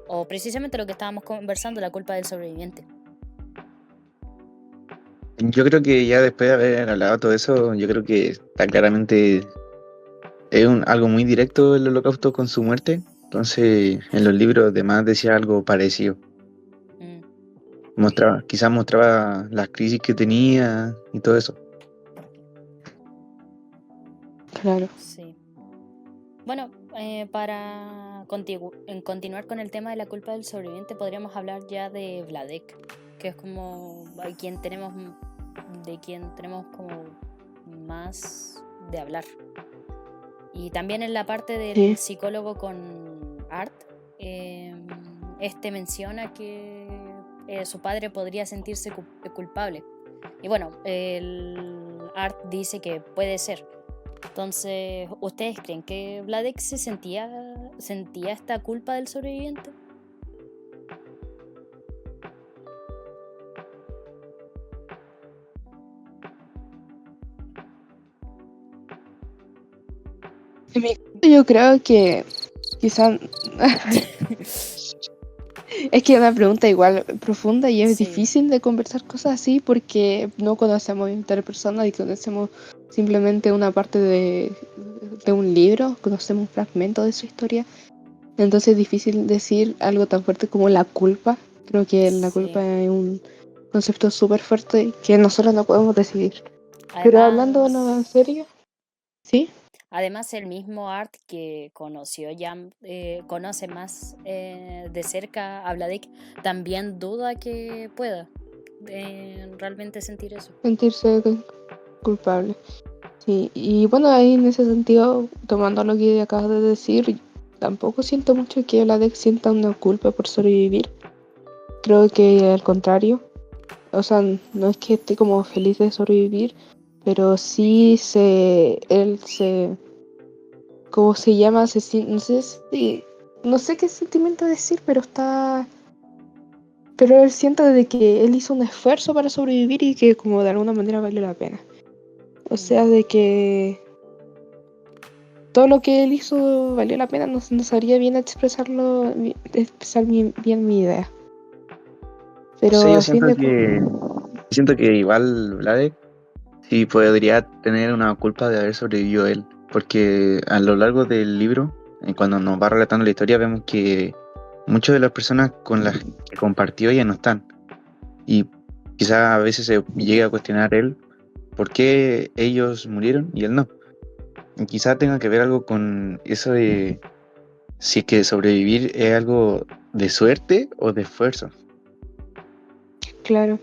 o precisamente lo que estábamos conversando, la culpa del sobreviviente? Yo creo que ya después de haber hablado todo eso, yo creo que está claramente algo muy directo el holocausto con su muerte. Entonces, en los libros además decía algo parecido. Quizás mostraba las crisis que tenía y todo eso. Claro. Sí. Bueno, para continuar con el tema de la culpa del sobreviviente, podríamos hablar ya de Vladek, que es como de quien tenemos como más de hablar. Y también en la parte del Sí. psicólogo con Art, este menciona que su padre podría sentirse culpable. Y bueno, el Art dice que puede ser. Entonces, ¿ustedes creen que Vladek sentía esta culpa del sobreviviente? En mi caso, yo creo que quizá es que es una pregunta igual profunda y es Sí, difícil de conversar cosas así porque no conocemos a tal persona y conocemos simplemente una parte de un libro, conocemos un fragmento de su historia. Entonces es difícil decir algo tan fuerte como la culpa. Creo que la sí. culpa es un concepto súper fuerte que nosotros no podemos decidir. Pero hablando en Además, serio, ¿sí? además el mismo Art que conoce más de cerca a Vladek, también duda que pueda realmente sentir eso. Sentirse culpable. Sí, y bueno, ahí en ese sentido, tomando lo que acabas de decir, tampoco siento mucho que Vladek sienta una culpa por sobrevivir. Creo que al contrario, o sea, no es que esté como feliz de sobrevivir, pero sí él se, ¿cómo se llama? No sé no sé qué sentimiento decir, pero él siente de que él hizo un esfuerzo para sobrevivir y que como de alguna manera vale la pena. O sea, de que todo lo que él hizo valió la pena, no sabría bien expresar bien mi idea. No sé, Pero yo a fin de cuentas, siento que igual Vladek sí podría tener una culpa de haber sobrevivido él, porque a lo largo del libro, cuando nos va relatando la historia, vemos que muchas de las personas con las que compartió ya no están. Y quizás a veces se llegue a cuestionar él por qué ellos murieron y él no. Y quizás tenga que ver algo con eso de si es que sobrevivir es algo de suerte o de esfuerzo. claro.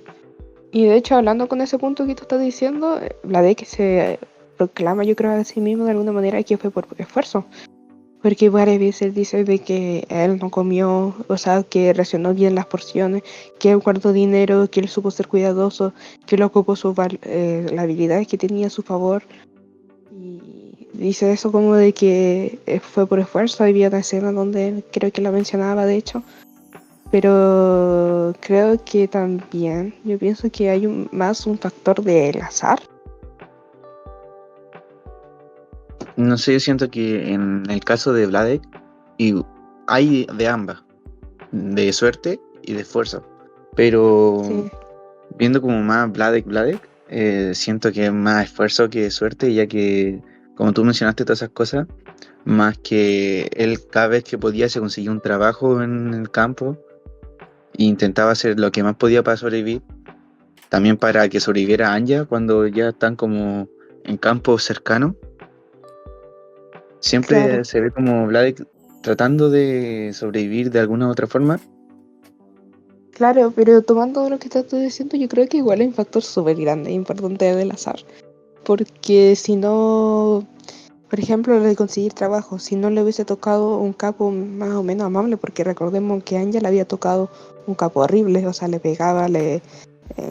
Y de hecho, hablando con ese punto que tú estás diciendo, la de que se proclama, yo creo, a sí mismo de alguna manera que fue por esfuerzo. Porque varias veces dice de que él no comió, o sea, que racionó bien las porciones, que él guardó dinero, que él supo ser cuidadoso, que él ocupó las habilidades que tenía a su favor. Y dice eso como de que fue por esfuerzo. Había una escena donde creo que la mencionaba, de hecho. Pero creo que también, yo pienso que hay más un factor del azar. No sé, yo siento que en el caso de Vladek y hay de ambas, de suerte y de esfuerzo. Pero Sí, viendo como más Vladek, siento que es más esfuerzo que suerte, ya que, como tú mencionaste todas esas cosas, más que él cada vez que podía se conseguía un trabajo en el campo e intentaba hacer lo que más podía para sobrevivir, también para que sobreviviera Anya cuando ya están como en campos cercanos. claro. Siempre se ve como Vladek tratando de sobrevivir de alguna u otra forma. Claro, pero tomando lo que estás tú diciendo, yo creo que igual es un factor súper grande e importante del azar. Porque si no, por ejemplo, lo de conseguir trabajo, si no le hubiese tocado un capo más o menos amable, porque recordemos que a Anya le había tocado un capo horrible, o sea, le pegaba,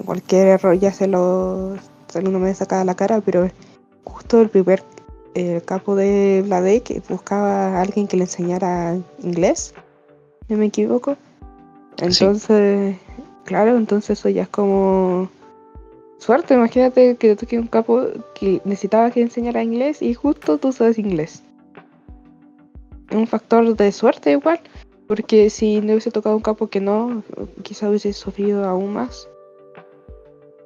cualquier error ya se lo no me sacaba la cara, pero justo el primer capo de Vladek buscaba a alguien que le enseñara inglés, no me equivoco. Sí, Entonces, claro, entonces eso ya es como suerte. Imagínate que te toque un capo que necesitaba que enseñara inglés y justo tú sabes inglés. Es un factor de suerte igual, porque si no hubiese tocado un capo que no, quizá hubiese sufrido aún más.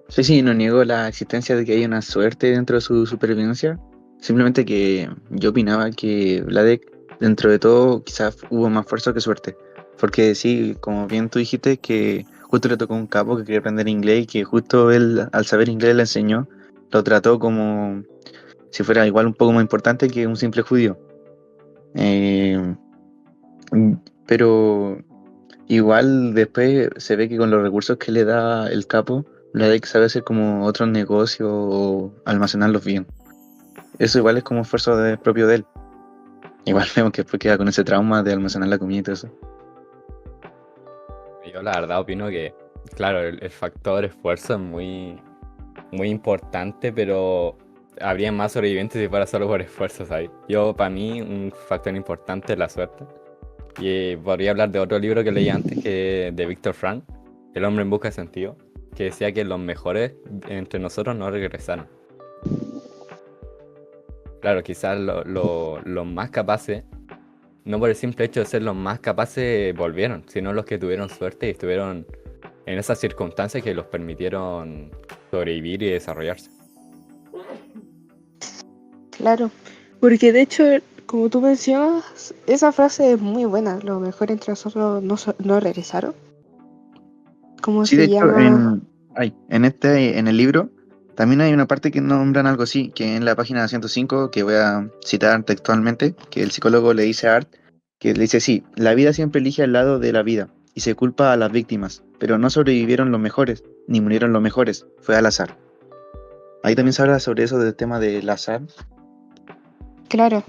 sí, sí, no niego la existencia de que hay una suerte dentro de su supervivencia. Simplemente que yo opinaba que Vladek, dentro de todo, quizás hubo más fuerza que suerte. Porque sí, como bien tú dijiste, que justo le tocó un capo que quería aprender inglés y que justo él, al saber inglés, le enseñó, lo trató como si fuera igual un poco más importante que un simple judío. Eh, pero igual después se ve que con los recursos que le da el capo, Vladek sabe hacer como otros negocios o almacenarlos bien. Eso igual es como esfuerzo propio de él. Igual vemos que después queda con ese trauma de almacenar la comida y todo eso. Yo la verdad opino que, claro, el factor esfuerzo es muy, muy importante, pero habría más sobrevivientes si fuera solo por esfuerzo, ¿sabes? Yo, para mí, un factor importante es la suerte. Y podría hablar de otro libro que leí antes, que de Viktor Frank, El hombre en busca de sentido, que decía que los mejores entre nosotros no regresaron. Claro, quizás los más capaces, no por el simple hecho de ser los más capaces, volvieron, sino los que tuvieron suerte y estuvieron en esas circunstancias que los permitieron sobrevivir y desarrollarse. Claro, porque de hecho, como tú mencionas, esa frase es muy buena. Lo mejor entre nosotros no regresaron. ¿Cómo Sí, de se hecho, llama? en el libro también hay una parte que nombran algo así, que en la página 105, que voy a citar textualmente, que el psicólogo le dice a Art, que le dice, sí, la vida siempre elige al lado de la vida y se culpa a las víctimas, pero no sobrevivieron los mejores, ni murieron los mejores, fue al azar. Ahí también se habla sobre eso del tema del azar. Claro.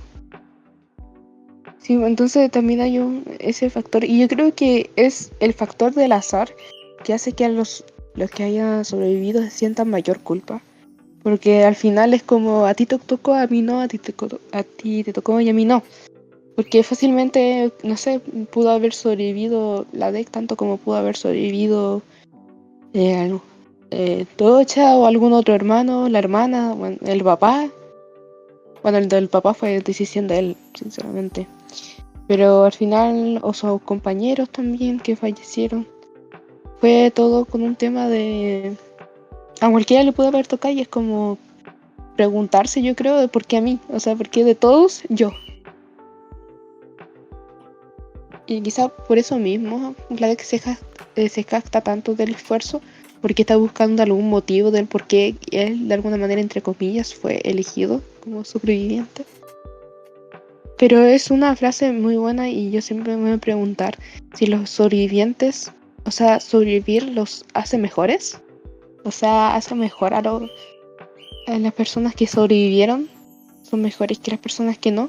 Sí, entonces también hay ese factor. Y yo creo que es el factor del azar que hace que a los que hayan sobrevivido se sientan mayor culpa. Porque al final es como a ti te tocó, a mí no, a ti te tocó y a mí no. Porque fácilmente, no sé, pudo haber sobrevivido la DEC tanto como pudo haber sobrevivido eh, Tocha o algún otro hermano, la hermana, bueno, el papá. Bueno, el del papá fue decisión de él, sinceramente. Pero al final, o sus compañeros también que fallecieron, fue todo con un tema de... A cualquiera le pudo haber tocado y es como preguntarse, yo creo, de por qué a mí, o sea, por qué de todos, yo. Y quizá por eso mismo, la que se jacta tanto del esfuerzo, porque está buscando algún motivo del por qué él, de alguna manera, entre comillas, fue elegido como sobreviviente. Pero es una frase muy buena y yo siempre me voy a preguntar si los sobrevivientes, o sea, sobrevivir los hace mejores, o sea, hace mejor a las personas que sobrevivieron, son mejores que las personas que no.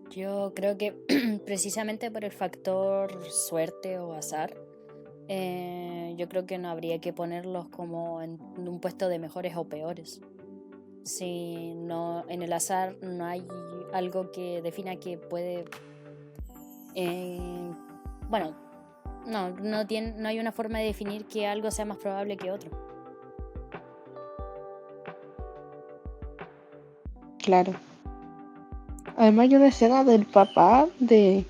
Yo creo que precisamente por el factor suerte o azar, yo creo que no habría que ponerlos como en un puesto de mejores o peores. Si no, en el azar no hay algo que defina que puede, eh, bueno, no hay una forma de definir que algo sea más probable que otro. Claro. Además hay una escena del papá de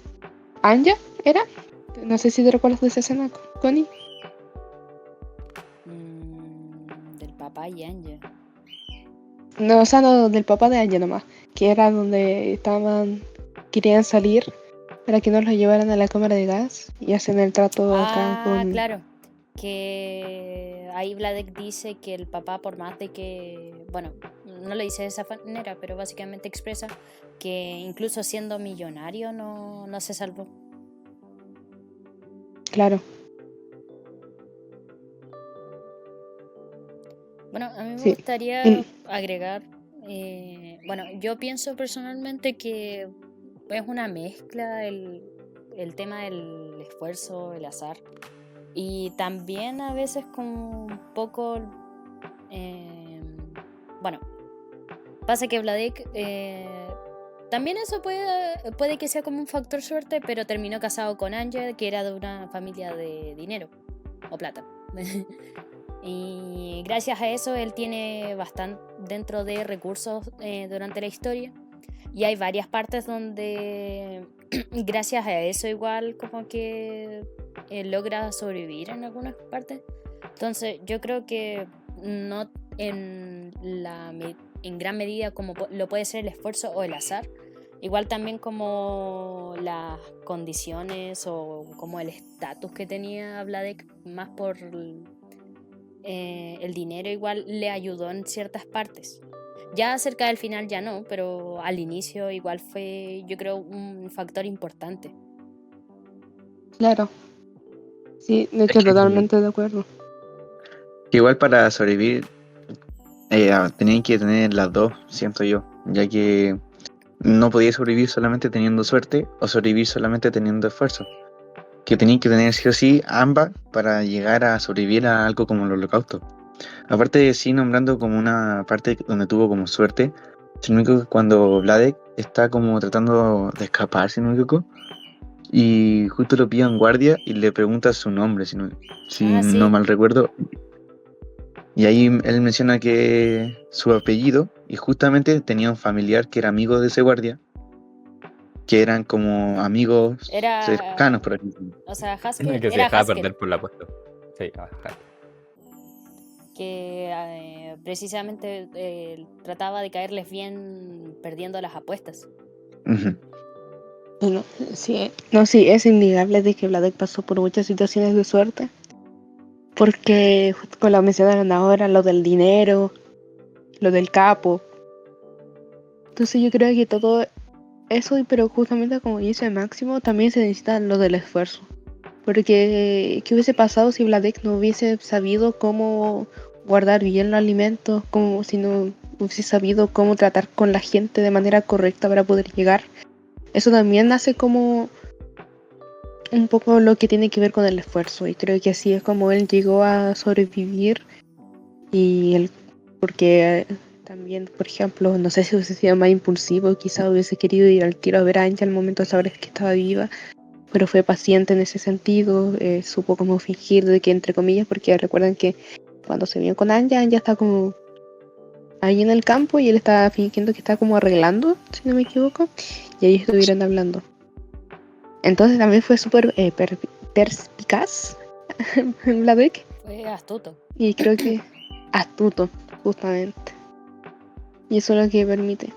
Anja, ¿era? No sé si te recuerdas de esa escena, Connie. Del papá y Anja. No, o sea, no, del papá de Anja nomás, que era donde querían salir para que no los llevaran a la cámara de gas y hacen el trato acá con... Claro. Que ahí Vladek dice que el papá, por más de que, bueno, no lo dice de esa manera, pero básicamente expresa que incluso siendo millonario no se salvó. Claro, Bueno, a mí me sí. gustaría agregar, bueno, yo pienso personalmente que es una mezcla el tema del esfuerzo, el azar, y también a veces con un poco, bueno, pasa que Vladek, también eso puede que sea como un factor suerte, pero terminó casado con Anja, que era de una familia de dinero o plata. Y gracias a eso él tiene bastante dentro de recursos durante la historia. Y hay varias partes donde gracias a eso igual como que logra sobrevivir en algunas partes. Entonces yo creo que no en gran medida como lo puede ser el esfuerzo o el azar. Igual también como las condiciones o como el estatus que tenía Vladek más por el dinero igual le ayudó en ciertas partes. Ya cerca del final ya no, pero al inicio igual fue, yo creo, un factor importante. Claro. Sí, de Es hecho, que totalmente de acuerdo. igual para sobrevivir tenían que tener las dos, siento yo, ya que no podía sobrevivir solamente teniendo suerte o sobrevivir solamente teniendo esfuerzo. Que tenían que tener sí o sí ambas para llegar a sobrevivir a algo como el holocausto. Aparte, sí nombrando como una parte donde tuvo como suerte, si no me equivoco, cuando Vladek está como tratando de escapar, si no me equivoco, y justo lo pilla en guardia y le pregunta su nombre, si Ah, no sí, mal recuerdo, y ahí él menciona que su apellido, y justamente tenía un familiar que era amigo de ese guardia, que eran como amigos cercanos, era, por así decirlo. o sea, En el Haskell, que se era dejaba Haskell, perder por la apuesta. Sí, ajá. que precisamente trataba de caerles bien perdiendo las apuestas. Ujú. Bueno, sí, no, sí, es innegable de que Vladek pasó por muchas situaciones de suerte. Porque, justo como lo mencionaron ahora, lo del dinero, lo del capo. Entonces yo creo que todo eso, pero justamente como dice Máximo, también se necesita lo del esfuerzo. Porque, ¿qué hubiese pasado si Vladek no hubiese sabido cómo guardar bien los alimentos? Como si no hubiese sabido cómo tratar con la gente de manera correcta para poder llegar. Eso también hace como un poco lo que tiene que ver con el esfuerzo. Y creo que así es como él llegó a sobrevivir. Y él, porque también, por ejemplo, no sé si hubiese sido más impulsivo, quizá hubiese querido ir al tiro a ver a Anya al momento de saber que estaba viva, pero fue paciente en ese sentido, supo cómo fingir de que, entre comillas, porque recuerden que cuando se vio con Anya, Anya está como ahí en el campo y él estaba fingiendo que estaba como arreglando, si no me equivoco, y ahí estuvieron hablando. Entonces también fue súper perspicaz Vladek, Fue astuto. y creo que astuto, justamente. Y eso es lo que permite.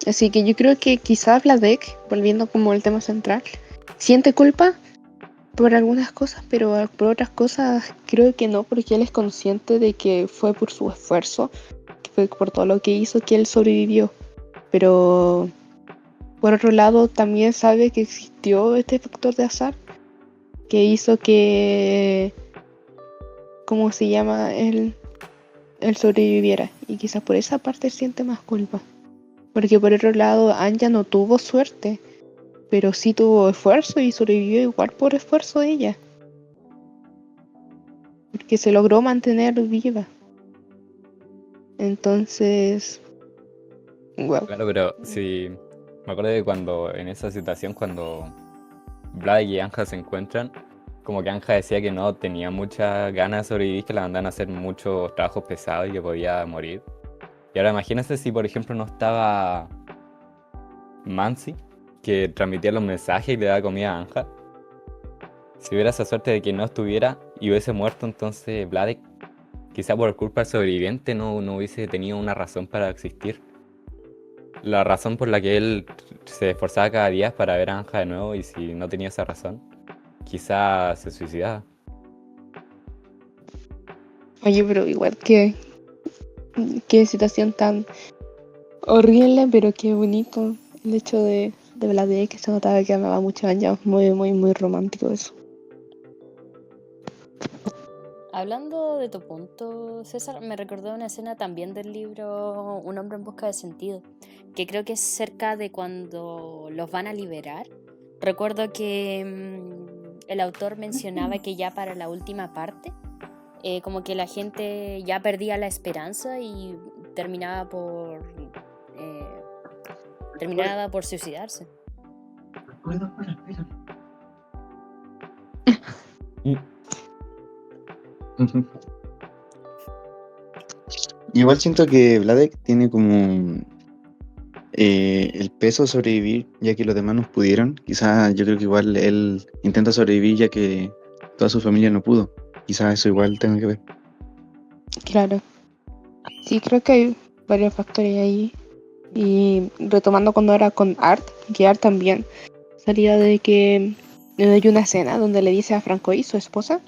Así que yo creo que quizás Vladek, volviendo como al tema central, siente culpa por algunas cosas, pero por otras cosas creo que no, porque él es consciente de que fue por su esfuerzo, que fue por todo lo que hizo que él sobrevivió. Pero por otro lado también sabe que existió este factor de azar que hizo que, ¿cómo se llama? Él sobreviviera. Y quizás por esa parte siente más culpa. Porque por otro lado, Anya no tuvo suerte, pero sí tuvo esfuerzo y sobrevivió igual por esfuerzo de ella. Porque se logró mantener viva. Entonces, wow. Claro, pero sí, me acuerdo de cuando en esa situación, cuando Vlad y Anja se encuentran, como que Anja decía que no tenía muchas ganas de sobrevivir, que la mandaban a hacer muchos trabajos pesados y que podía morir. Y ahora imagínense si, por ejemplo, no estaba Mansi, que transmitía los mensajes y le daba comida a Anja. Si hubiera esa suerte de que no estuviera y hubiese muerto, entonces Vladek, quizá por culpa del sobreviviente, no hubiese tenido una razón para existir. La razón por la que él se esforzaba cada día para ver a Anja de nuevo, y si no tenía esa razón, quizá se suicidaba. Oye, pero igual que qué situación tan horrible, pero qué bonito el hecho de Vladek, que se notaba que amaba mucho a Anya, muy, muy, muy romántico eso. Hablando de tu punto, César, me recordó una escena también del libro Un hombre en busca de sentido, que creo que es cerca de cuando los van a liberar. Recuerdo que el autor mencionaba que ya para la última parte, como que la gente ya perdía la esperanza y terminaba por, eh, terminaba por suicidarse. Ujú. Igual siento que Vladek tiene como el peso de sobrevivir, ya que los demás no pudieron. Quizás yo creo que igual él intenta sobrevivir ya que toda su familia no pudo. Quizás eso igual tenga que ver. Claro. Sí, creo que hay varios factores ahí. Y retomando cuando era con Art, que Art también salía de que hay una escena donde le dice a Francois, su esposa,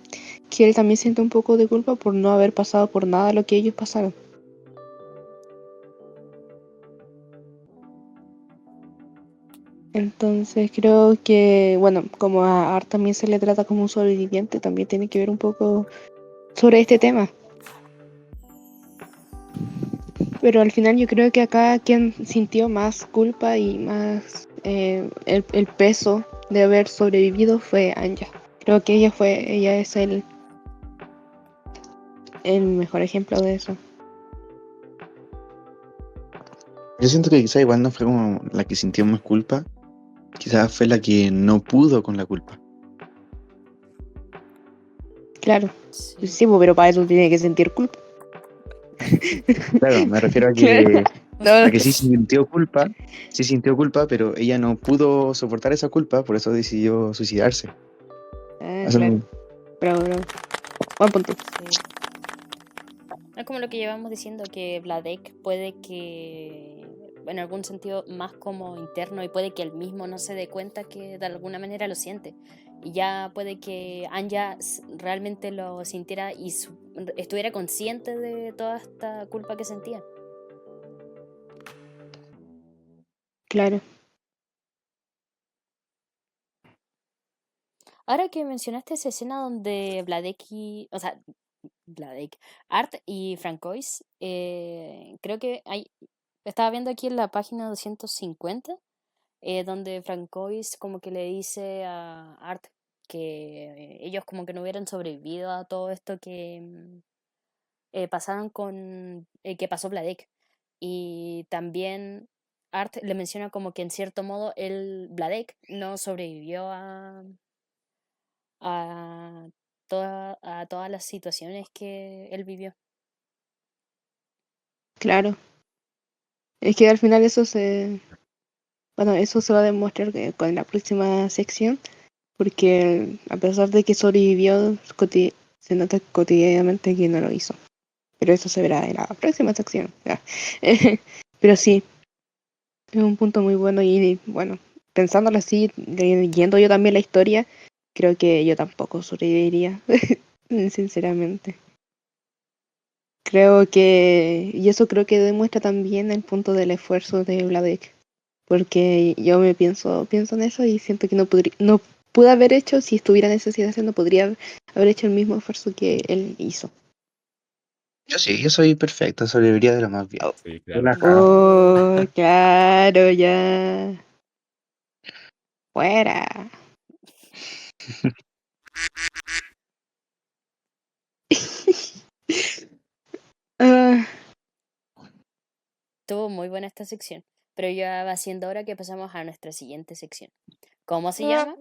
que él también siente un poco de culpa por no haber pasado por nada lo que ellos pasaron. Entonces creo que, bueno, como a Art también se le trata como un sobreviviente, también tiene que ver un poco sobre este tema. Pero al final yo creo que acá quien sintió más culpa y más el peso de haber sobrevivido fue Anya. Creo que ella es el mejor ejemplo de eso. Yo siento que quizá igual no fue como la que sintió más culpa, quizás fue la que no pudo con la culpa. Claro, Sí. sí, pues, pero para eso tiene que sentir culpa. Claro, me refiero Claro. a No, que sí sintió culpa, pero ella no pudo soportar esa culpa, por eso decidió suicidarse. Eso claro. no- Bravo, bravo. Buen punto. Sí. Es como lo que llevamos diciendo, que Vladek puede que, en algún sentido, más como interno, y puede que él mismo no se dé cuenta que de alguna manera lo siente. Y ya puede que Anya realmente lo sintiera y estuviera consciente de toda esta culpa que sentía. Claro. Ahora que mencionaste esa escena donde Vladek, Art y Francois, creo que estaba viendo aquí en la página 250, donde Francois como que le dice a Art que ellos como que no hubieran sobrevivido a todo esto que pasaron que pasó Vladek. Y también Art le menciona como que en cierto modo Vladek no sobrevivió a, a todas las situaciones que él vivió. Claro. Es que al final bueno, eso se va a demostrar con la próxima sección, porque a pesar de que sobrevivió, se nota cotidianamente que no lo hizo. Pero eso se verá en la próxima sección. Ya. Pero sí, es un punto muy bueno y bueno, pensándolo así, leyendo yo también la historia, creo que yo tampoco sobreviviría, sinceramente. Creo que, y eso creo que demuestra también el punto del esfuerzo de Vladek, porque yo pienso en eso y siento que no pude haber hecho, si estuviera en esa situación, no podría haber hecho el mismo esfuerzo que él hizo. Yo sí, yo soy perfecto, sobreviviría de lo más bien. Sí, claro. Relajado. Oh, claro, ya. Fuera. Ah, Estuvo muy buena esta sección, pero ya va siendo hora que pasamos a nuestra siguiente sección. ¿Cómo se llama?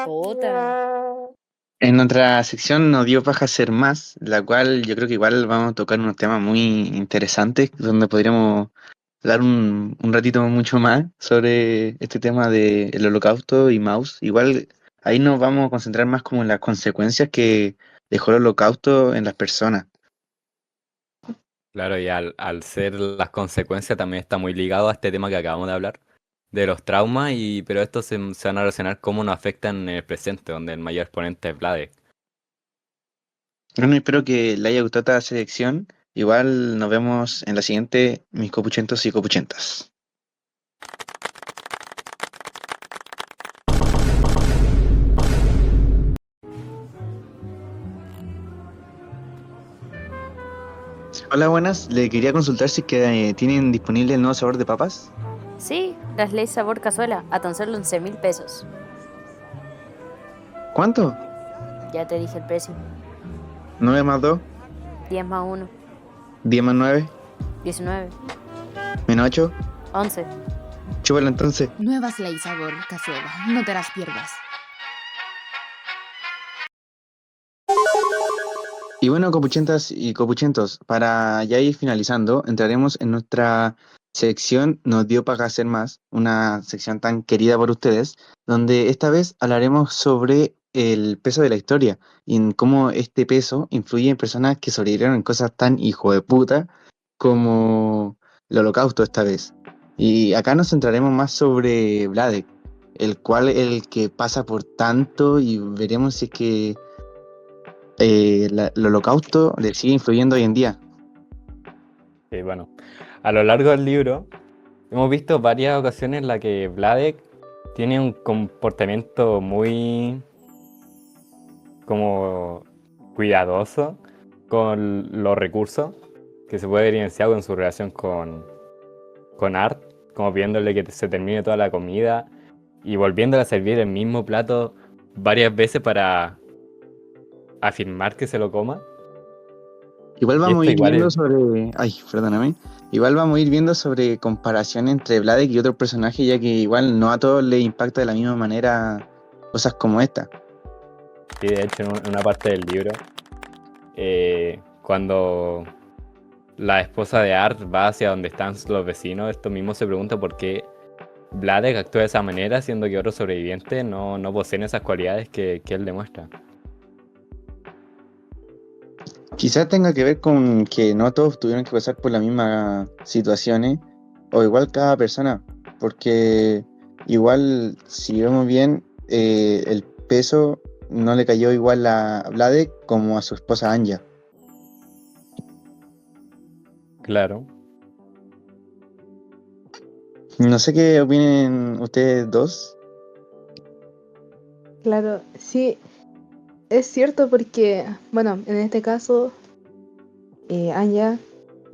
Puta. En otra sección nos dio paja hacer más, la cual yo creo que igual vamos a tocar unos temas muy interesantes, donde podríamos dar un ratito mucho más sobre este tema del holocausto y Maus. Igual ahí nos vamos a concentrar más como en las consecuencias que dejó el holocausto en las personas. Claro, y al ser las consecuencias también está muy ligado a este tema que acabamos de hablar, de los traumas, pero estos se van a relacionar cómo nos afectan en el presente, donde el mayor exponente es Vlade. Bueno, espero que le haya gustado esta selección. Igual nos vemos en la siguiente, mis copuchentos y copuchentas. Hola, buenas. Le quería consultar si que tienen disponible el nuevo sabor de papas. Sí, las leyes sabor cazuela, a tan solo 11.000 pesos. ¿Cuánto? Ya te dije el precio. 9 más 2, 10 más 1, 10 más 9, 19, menos 8. 11. Chúpalo entonces. Nuevas ley sabor cazuela, no te las pierdas. Y bueno, copuchentas y copuchentos, para ya ir finalizando, entraremos en nuestra sección Nos dio para hacer más, una sección tan querida por ustedes, donde esta vez hablaremos sobre el peso de la historia y en cómo este peso influye en personas que sobrevivieron en cosas tan hijo de puta como el holocausto esta vez. Y acá nos centraremos más sobre Vladek, el cual el que pasa por tanto y veremos si es que el holocausto le sigue influyendo hoy en día. Bueno, a lo largo del libro hemos visto varias ocasiones en las que Vladek tiene un comportamiento muy como cuidadoso con los recursos, que se puede evidenciar en su relación con Art, como pidiéndole que se termine toda la comida y volviéndole a servir el mismo plato varias veces para afirmar que se lo coma. Igual Y vamos a esto ir igual viendo es, sobre. Ay, perdóname. Igual vamos a ir viendo sobre comparación entre Vladek y otros personajes, ya que igual no a todos les impacta de la misma manera cosas como esta. sí, de hecho, en una parte del libro, cuando la esposa de Art va hacia donde están los vecinos, esto mismo se pregunta por qué Vladek actúa de esa manera, siendo que otros sobrevivientes no poseen esas cualidades que él demuestra. Quizás tenga que ver con que no todos tuvieron que pasar por las mismas situaciones, o igual cada persona, porque igual, si vemos bien, el peso no le cayó igual a Vladek como a su esposa Anja. Claro. No sé qué opinen ustedes dos. Claro, sí, es cierto porque, bueno, en este caso, Anya,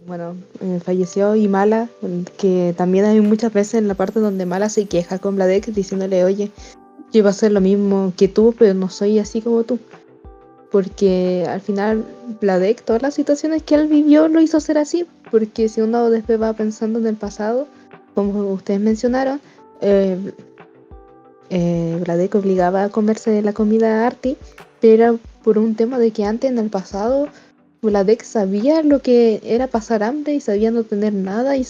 bueno, falleció y Mala, que también hay muchas veces en la parte donde Mala se queja con Vladek diciéndole, oye, yo iba a hacer lo mismo que tú, pero no soy así como tú. Porque al final Vladek, todas las situaciones que él vivió lo hizo ser así, porque si uno después va pensando en el pasado, como ustedes mencionaron, eh, Vladek obligaba a comerse la comida a Artie, pero era por un tema de que antes en el pasado Vladek sabía lo que era pasar hambre y sabía no tener nada y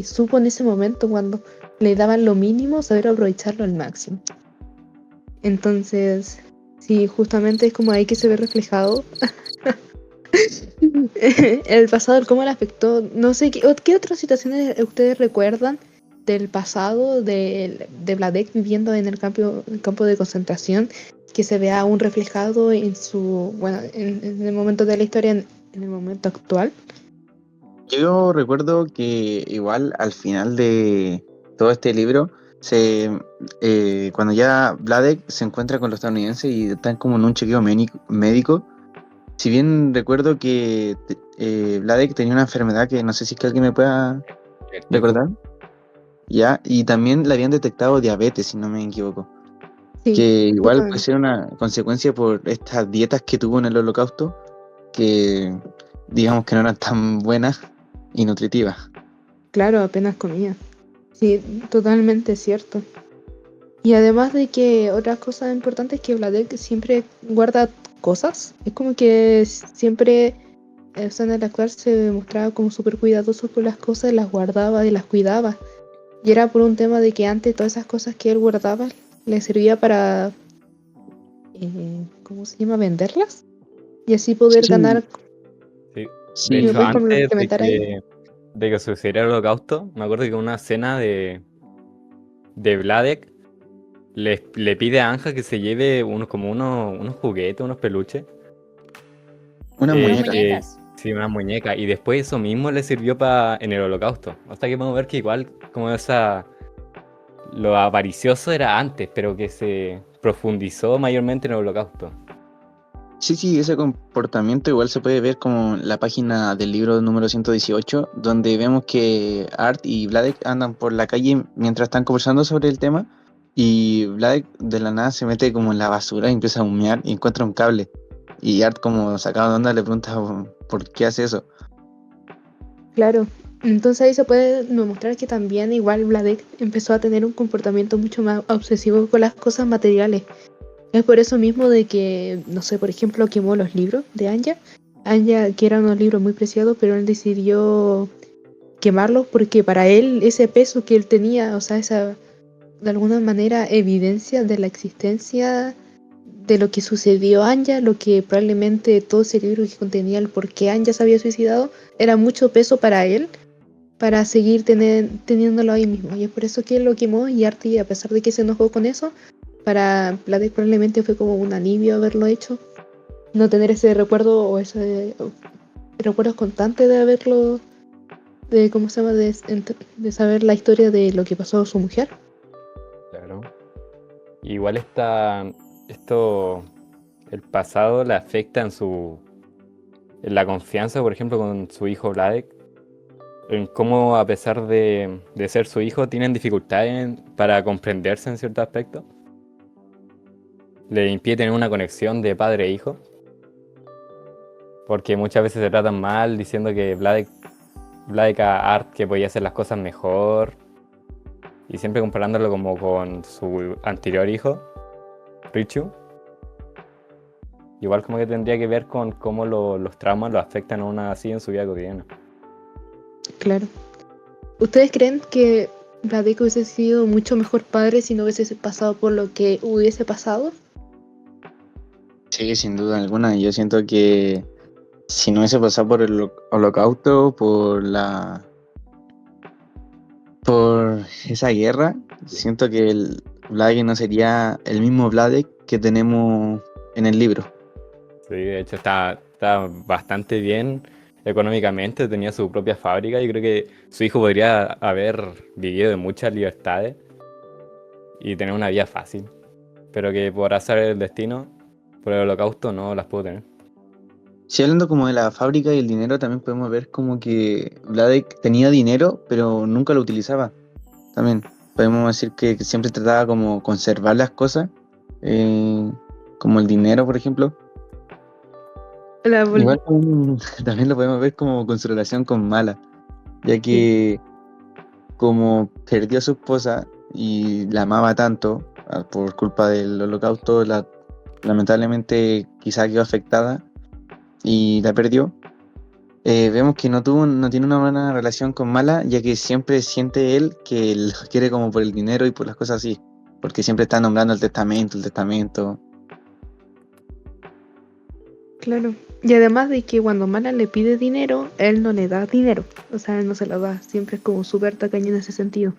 supo en ese momento cuando le daban lo mínimo saber aprovecharlo al máximo. Entonces, sí, justamente es como ahí que se ve reflejado el pasado, cómo le afectó. No sé, ¿qué otras situaciones ustedes recuerdan del pasado de Vladek viviendo en el campo de concentración que se vea aún reflejado en su, bueno, en el momento de la historia, en el momento actual? Yo recuerdo que igual al final de todo este libro, cuando ya Vladek se encuentra con los estadounidenses y están como en un chequeo médico, si bien recuerdo que Vladek tenía una enfermedad que no sé si es que alguien me pueda El tifus. recordar, ya, y también le habían detectado diabetes, si no me equivoco, Sí, que igual puede justamente. ser una consecuencia por estas dietas que tuvo en el Holocausto, que digamos que no eran tan buenas y nutritivas. Claro, apenas comía. Sí, totalmente cierto. Y además de que otra cosa importante es que Vladek siempre guarda cosas. Es como que siempre, o sea, en el actual se mostraba como súper cuidadoso con las cosas, las guardaba y las cuidaba. Y era por un tema de que antes todas esas cosas que él guardaba le servía para, ¿cómo se llama? Venderlas. Y así poder Sí, ganar. Sí. De sí, ¿Y me hecho, puedes antes complementar ahí? de que sucediera el holocausto, me acuerdo que una escena de Vladek le pide a Anja que se lleve unos juguetes, unos peluches. una Unas muñeca. muñecas. Sí, una muñeca. Y después eso mismo le sirvió en el holocausto. Hasta que podemos ver que igual como lo avaricioso era antes, pero que se profundizó mayormente en el holocausto. Sí, sí, ese comportamiento igual se puede ver como en la página del libro número 118, donde vemos que Art y Vladek andan por la calle mientras están conversando sobre el tema, y Vladek de la nada se mete como en la basura y empieza a humear y encuentra un cable. Y Art, como sacado de onda, le pregunta por qué hace eso. Claro. Entonces ahí se puede demostrar que también igual Vladek empezó a tener un comportamiento mucho más obsesivo con las cosas materiales. Es por eso mismo de que, no sé, por ejemplo, quemó los libros de Anya. Anya, que eran unos libros muy preciados, pero él decidió quemarlos porque para él ese peso que él tenía, o sea, esa de alguna manera evidencia de la existencia de lo que sucedió a Anya, lo que probablemente todo ese libro que contenía el por qué Anya se había suicidado, era mucho peso para él, para seguir teniéndolo ahí mismo. Y es por eso que él lo quemó y Artie, a pesar de que se enojó con eso, para Vladek probablemente fue como un alivio haberlo hecho. No tener ese recuerdo o ese recuerdos constantes de haberlo, de cómo se llama, de saber la historia de lo que pasó a su mujer. Claro. Igual el pasado le afecta en la confianza, por ejemplo, con su hijo Vladek, en cómo a pesar de ser su hijo, tienen dificultades para comprenderse en ciertos aspectos. Le impide tener una conexión de padre e hijo, porque muchas veces se tratan mal, diciendo que Vladek a Art que podía hacer las cosas mejor, y siempre comparándolo como con su anterior hijo, Richu. Igual como que tendría que ver con cómo los traumas lo afectan aún así en su vida cotidiana. Claro. ¿Ustedes creen que Vladek hubiese sido mucho mejor padre si no hubiese pasado por lo que hubiese pasado? Sí, sin duda alguna. Yo siento que si no hubiese pasado por el holocausto, por esa guerra, siento que el Vladek no sería el mismo Vladek que tenemos en el libro. Sí, de hecho está bastante bien económicamente, tenía su propia fábrica y creo que su hijo podría haber vivido de muchas libertades y tener una vida fácil, pero que por azar del destino, por el holocausto, no las pudo tener. Si hablando como de la fábrica y el dinero, también podemos ver como que Vladek tenía dinero, pero nunca lo utilizaba. También podemos decir que siempre trataba como conservar las cosas, eh, como el dinero, por ejemplo. Igual también lo podemos ver como con su relación con Mala, ya que como perdió a su esposa y la amaba tanto por culpa del holocausto, lamentablemente quizá quedó afectada y la perdió. Vemos que no tiene una buena relación con Mala, ya que siempre siente él que lo quiere como por el dinero y por las cosas así, porque siempre está nombrando el testamento. Claro. Y además de que cuando Mala le pide dinero, él no le da dinero. O sea, él no se lo da. Siempre es como súper tacaño en ese sentido.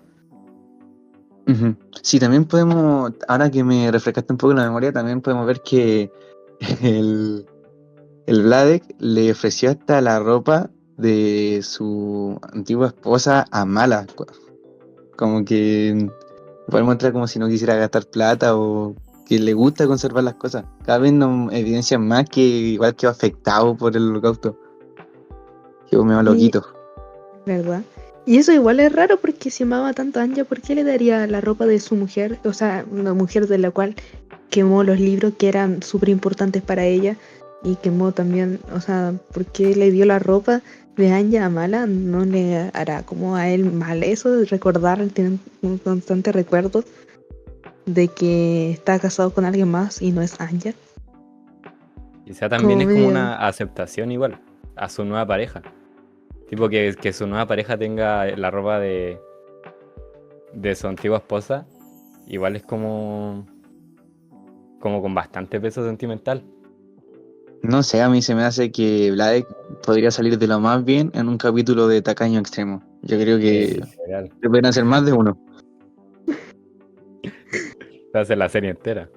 Ujú. Sí, también podemos, ahora que me refrescaste un poco la memoria, también podemos ver que el, el Vladek le ofreció hasta la ropa de su antigua esposa a Mala. Como que podemos mostrar como si no quisiera gastar plata o que le gusta conservar las cosas. Cada vez nos evidencian más que igual quedó afectado por el holocausto. Quedó medio Y, loquito. ¿verdad? Y eso igual es raro porque si amaba tanto a Anja, ¿por qué le daría la ropa de su mujer? O sea, una mujer de la cual quemó los libros que eran súper importantes para ella. Y quemó también, o sea, ¿por qué le dio la ropa de Anja a Mala? ¿No le hará como a él mal eso de recordar, tener un constante recuerdo de que está casado con alguien más y no es Anja? Quizá también Como es como medio... una aceptación igual a su nueva pareja. Tipo que su nueva pareja tenga la ropa de su antigua esposa, igual es como con bastante peso sentimental. No sé, a mí se me hace que Vladek podría salir de lo más bien en un capítulo de Tacaño Extremo. Yo creo que Literal. se pueden hacer más de uno. Se hace la serie entera.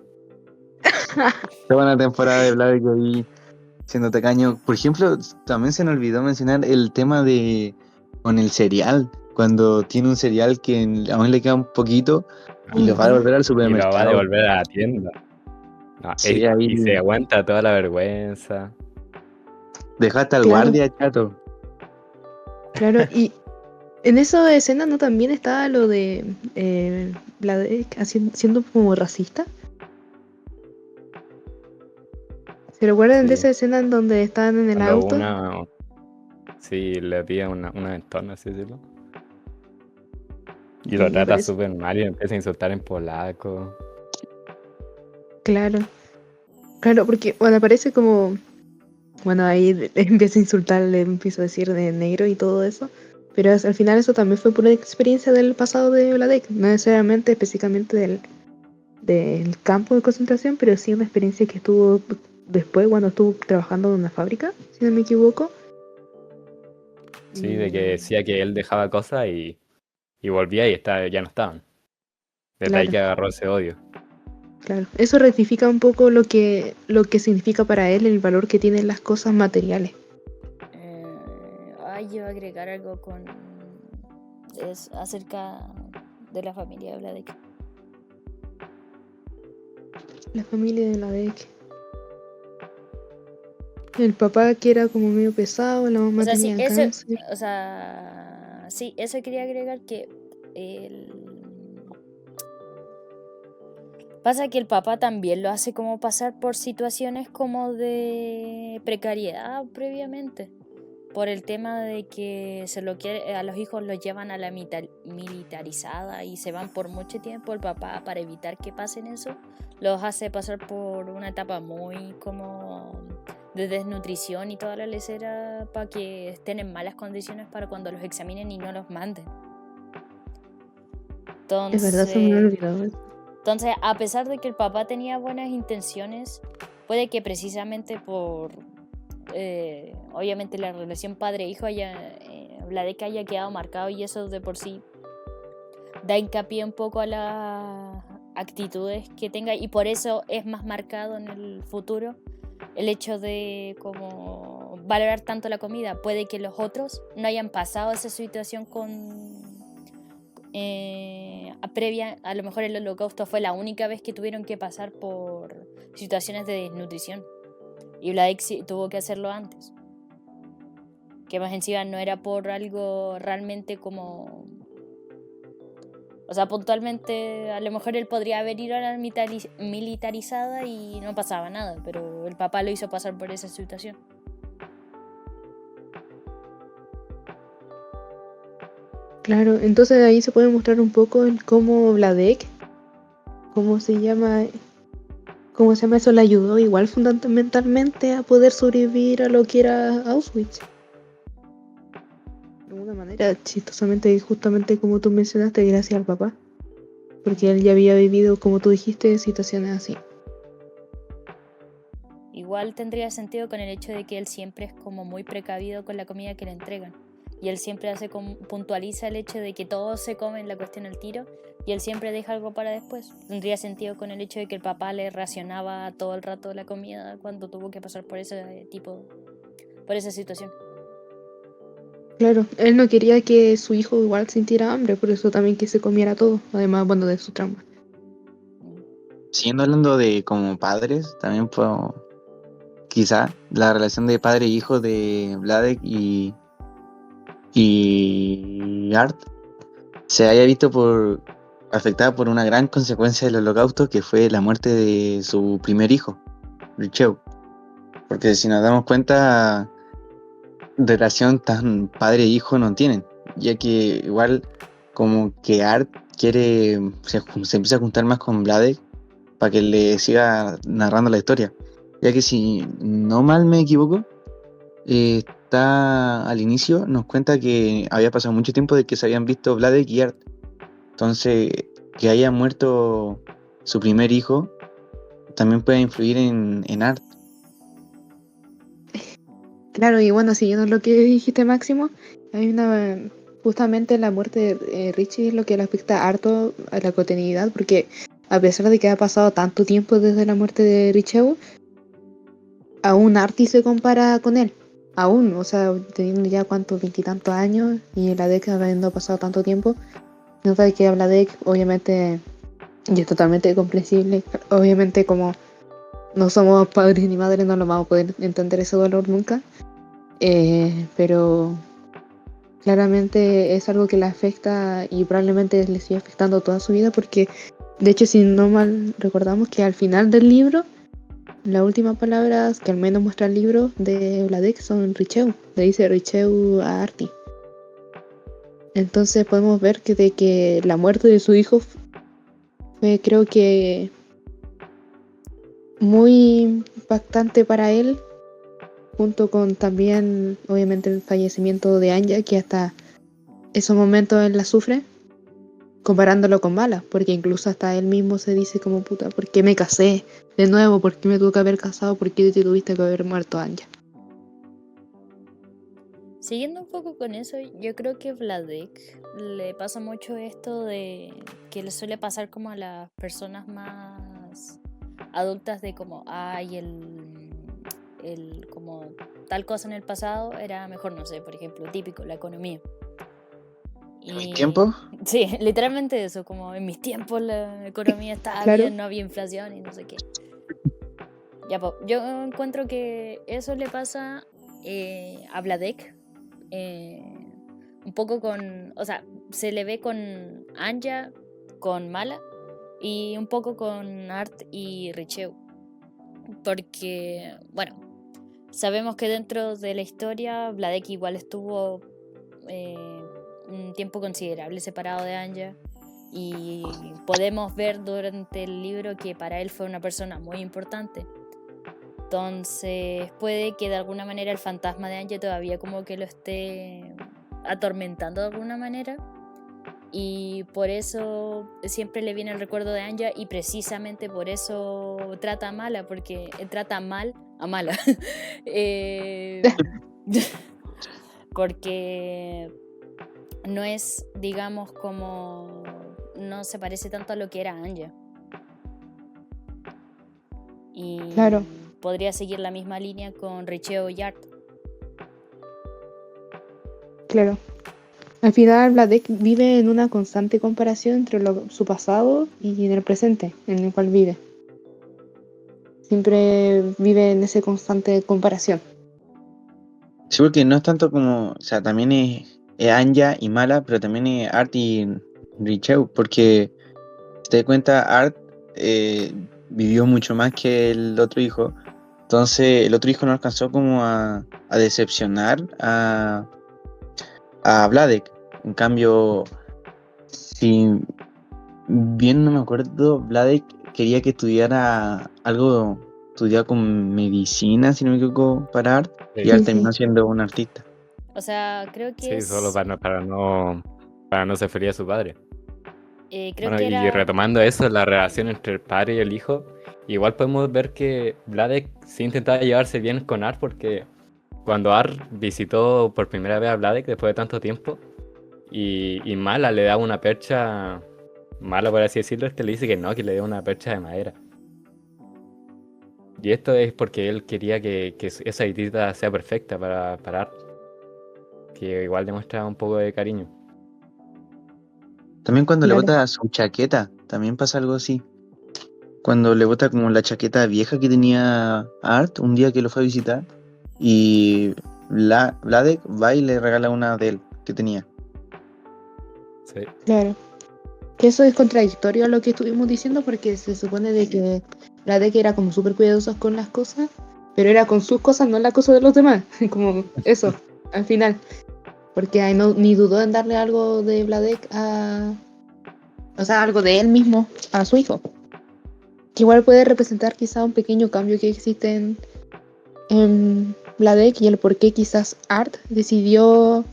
Toda una temporada de Vladek ahí siendo tacaño. Por ejemplo, también se me olvidó mencionar el tema de con el cereal. Cuando tiene un cereal que aún le queda un poquito y lo va a Ujú. devolver al Y lo va a supermercado. devolver a la tienda. No, Sí, y se ahí aguanta toda la vergüenza. dejaste al Claro, guardia, chato. claro. Y en esa escena no también estaba lo de Vladek siendo como racista. ¿Se recuerdan de Sí. esa escena en donde estaban en el Cuando auto? una, sí, le pide una ventona, así decirlo. Y lo Sí, me trata parece. súper mal y lo empieza a insultar en polaco. Claro, claro, porque bueno, parece como. Bueno, ahí empieza a insultar, le empieza a decir de negro y todo eso. Pero al final eso también fue por una experiencia del pasado de Vladek, no necesariamente específicamente del campo de concentración, pero sí una experiencia que estuvo después cuando estuvo trabajando en una fábrica, si no me equivoco. Sí, de que Y decía que él dejaba cosas y volvía y ya no estaban. Desde ahí claro, que agarró ese odio. claro. Eso rectifica un poco lo que significa para él el valor que tienen las cosas materiales. Yo iba a agregar algo acerca de la familia de Vladek. La familia de Vladek. El papá que era como medio pesado, la O mamá sea, sí, tenía eso, cáncer. o sea, sí, eso quería agregar que el... Pasa que el papá también lo hace como pasar por situaciones como de precariedad previamente. Por el tema de que se lo quiere, a los hijos los llevan a la militarizada y se van por mucho tiempo. El papá, para evitar que pasen eso, los hace pasar por una etapa muy como de desnutrición y toda la lecera para que estén en malas condiciones para cuando los examinen y no los manden. Es verdad, se me había Entonces, olvidado eso. entonces, a pesar de que el papá tenía buenas intenciones, puede que precisamente por, obviamente, la relación padre-hijo Vladek haya quedado marcado y eso de por sí da hincapié un poco a las actitudes que tenga y por eso es más marcado en el futuro el hecho de como valorar tanto la comida. Puede que los otros no hayan pasado esa situación previa, a lo mejor el holocausto fue la única vez que tuvieron que pasar por situaciones de desnutrición y Vladek sí tuvo que hacerlo antes, que más encima no era por algo realmente como, o sea, puntualmente a lo mejor él podría haber ido a la militarizada y no pasaba nada, pero el papá lo hizo pasar por esa situación. Claro, entonces ahí se puede mostrar un poco el cómo Vladek, cómo se llama eso, le ayudó igual fundamentalmente a poder sobrevivir a lo que era Auschwitz. De alguna manera, chistosamente, justamente como tú mencionaste, gracias al papá. Porque él ya había vivido, como tú dijiste, situaciones así. Igual tendría sentido con el hecho de que él siempre es como muy precavido con la comida que le entregan. Y él siempre puntualiza el hecho de que todos se comen la cuestión al tiro y él siempre deja algo para después. Tendría sentido con el hecho de que el papá le racionaba todo el rato la comida cuando tuvo que pasar por esa situación. Claro, él no quería que su hijo igual sintiera hambre, por eso también que se comiera todo, además, bueno, de su trauma. Siguiendo hablando de como padres, también puedo, quizá la relación de padre e hijo de Vladek y Art se haya visto afectada por una gran consecuencia del holocausto que fue la muerte de su primer hijo, Richeu. Porque si nos damos cuenta, relación tan padre e hijo no tienen, ya que igual como que Art se empieza a juntar más con Vladek para que le siga narrando la historia, ya que si no mal me equivoco, está al inicio, nos cuenta que había pasado mucho tiempo de que se habían visto Vladek y Art, entonces que haya muerto su primer hijo también puede influir en Art. Claro, y bueno, siguiendo lo que dijiste, Máximo, hay justamente la muerte de Richie es lo que le afecta harto a la cotidianidad, porque a pesar de que ha pasado tanto tiempo desde la muerte de Richie, aún Artie se compara con él. Aún, o sea, teniendo ya cuántos, veintitantos años y la década habiendo pasado tanto tiempo, nota que habla de, obviamente, y es totalmente comprensible, obviamente como no somos padres ni madres no lo vamos a poder entender ese dolor nunca, pero claramente es algo que le afecta y probablemente le sigue afectando toda su vida porque, de hecho, si no mal recordamos que al final del libro, las últimas palabras que al menos muestra el libro de Vladek son Richeu, le dice Richeu a Artie. Entonces podemos ver que de que la muerte de su hijo fue, creo que, muy impactante para él, junto con también obviamente el fallecimiento de Anya, que hasta esos momentos él la sufre, comparándolo con Mala, porque incluso hasta él mismo se dice como puta, ¿por qué me casé de nuevo? ¿Por qué me tuve que haber casado? ¿Por qué te tuviste que haber muerto, Anya? Siguiendo un poco con eso, yo creo que Vladek le pasa mucho esto de que le suele pasar como a las personas más adultas de como, ay, el como tal cosa en el pasado era mejor, no sé, por ejemplo, típico, la economía. ¿En mis Y tiempos? sí, literalmente eso, como en mis tiempos la economía estaba Claro. bien, no había inflación y no sé qué. Ya, po, yo encuentro que eso le pasa a Vladek, un poco con, o sea, se le ve con Anja, con Mala y un poco con Art y Richeu, porque, bueno, sabemos que dentro de la historia Vladek igual estuvo eh, un tiempo considerable separado de Anja y podemos ver durante el libro que para él fue una persona muy importante. Entonces puede que de alguna manera el fantasma de Anja todavía como que lo esté atormentando de alguna manera y por eso siempre le viene el recuerdo de Anja y precisamente por eso trata a Mala, porque trata mal a Mala. Eh, porque no es, digamos, como no se parece tanto a lo que era Anja. Y Claro. podría seguir la misma línea con Richeo y Art. Claro. Al final, Vladek vive en una constante comparación entre su pasado y en el presente en el cual vive. Siempre vive en esa constante comparación. Sí, porque no es tanto como, o sea, también es Anja y Mala, pero también es Art y Richeu, porque si te das cuenta, Art vivió mucho más que el otro hijo, entonces el otro hijo no alcanzó como a decepcionar a Vladek. En cambio, si bien no me acuerdo, Vladek quería que estudiara algo, estudiaba con medicina, si no me equivoco, para Art, y Sí, Art Sí, terminó sí. siendo un artista. O sea, creo que sí, solo es. para no ser feliz a su padre. Creo Bueno, que y era. retomando eso, la relación entre el padre y el hijo, igual podemos ver que Vladek sí intentaba llevarse bien con Art porque cuando Art visitó por primera vez a Vladek después de tanto tiempo y Mala le da una percha, Mala por así decirlo, le dice que no, que le dé una percha de madera. Y esto es porque él quería que esa visita sea perfecta para Art, que igual demuestra un poco de cariño. También cuando le Claro. bota su chaqueta, también pasa algo así. Cuando le bota como la chaqueta vieja que tenía Art un día que lo fue a visitar y Vladek va y le regala una de él que tenía. Sí. Claro. Que eso es contradictorio a lo que estuvimos diciendo porque se supone de que Vladek era como súper cuidadoso con las cosas, pero era con sus cosas, no las cosas de los demás. Como eso, al final. Porque ahí no, ni dudó en darle algo de Vladek a... O sea, algo de él mismo a su hijo. Que igual puede representar quizá un pequeño cambio que existe en Vladek y el por qué quizás Art decidió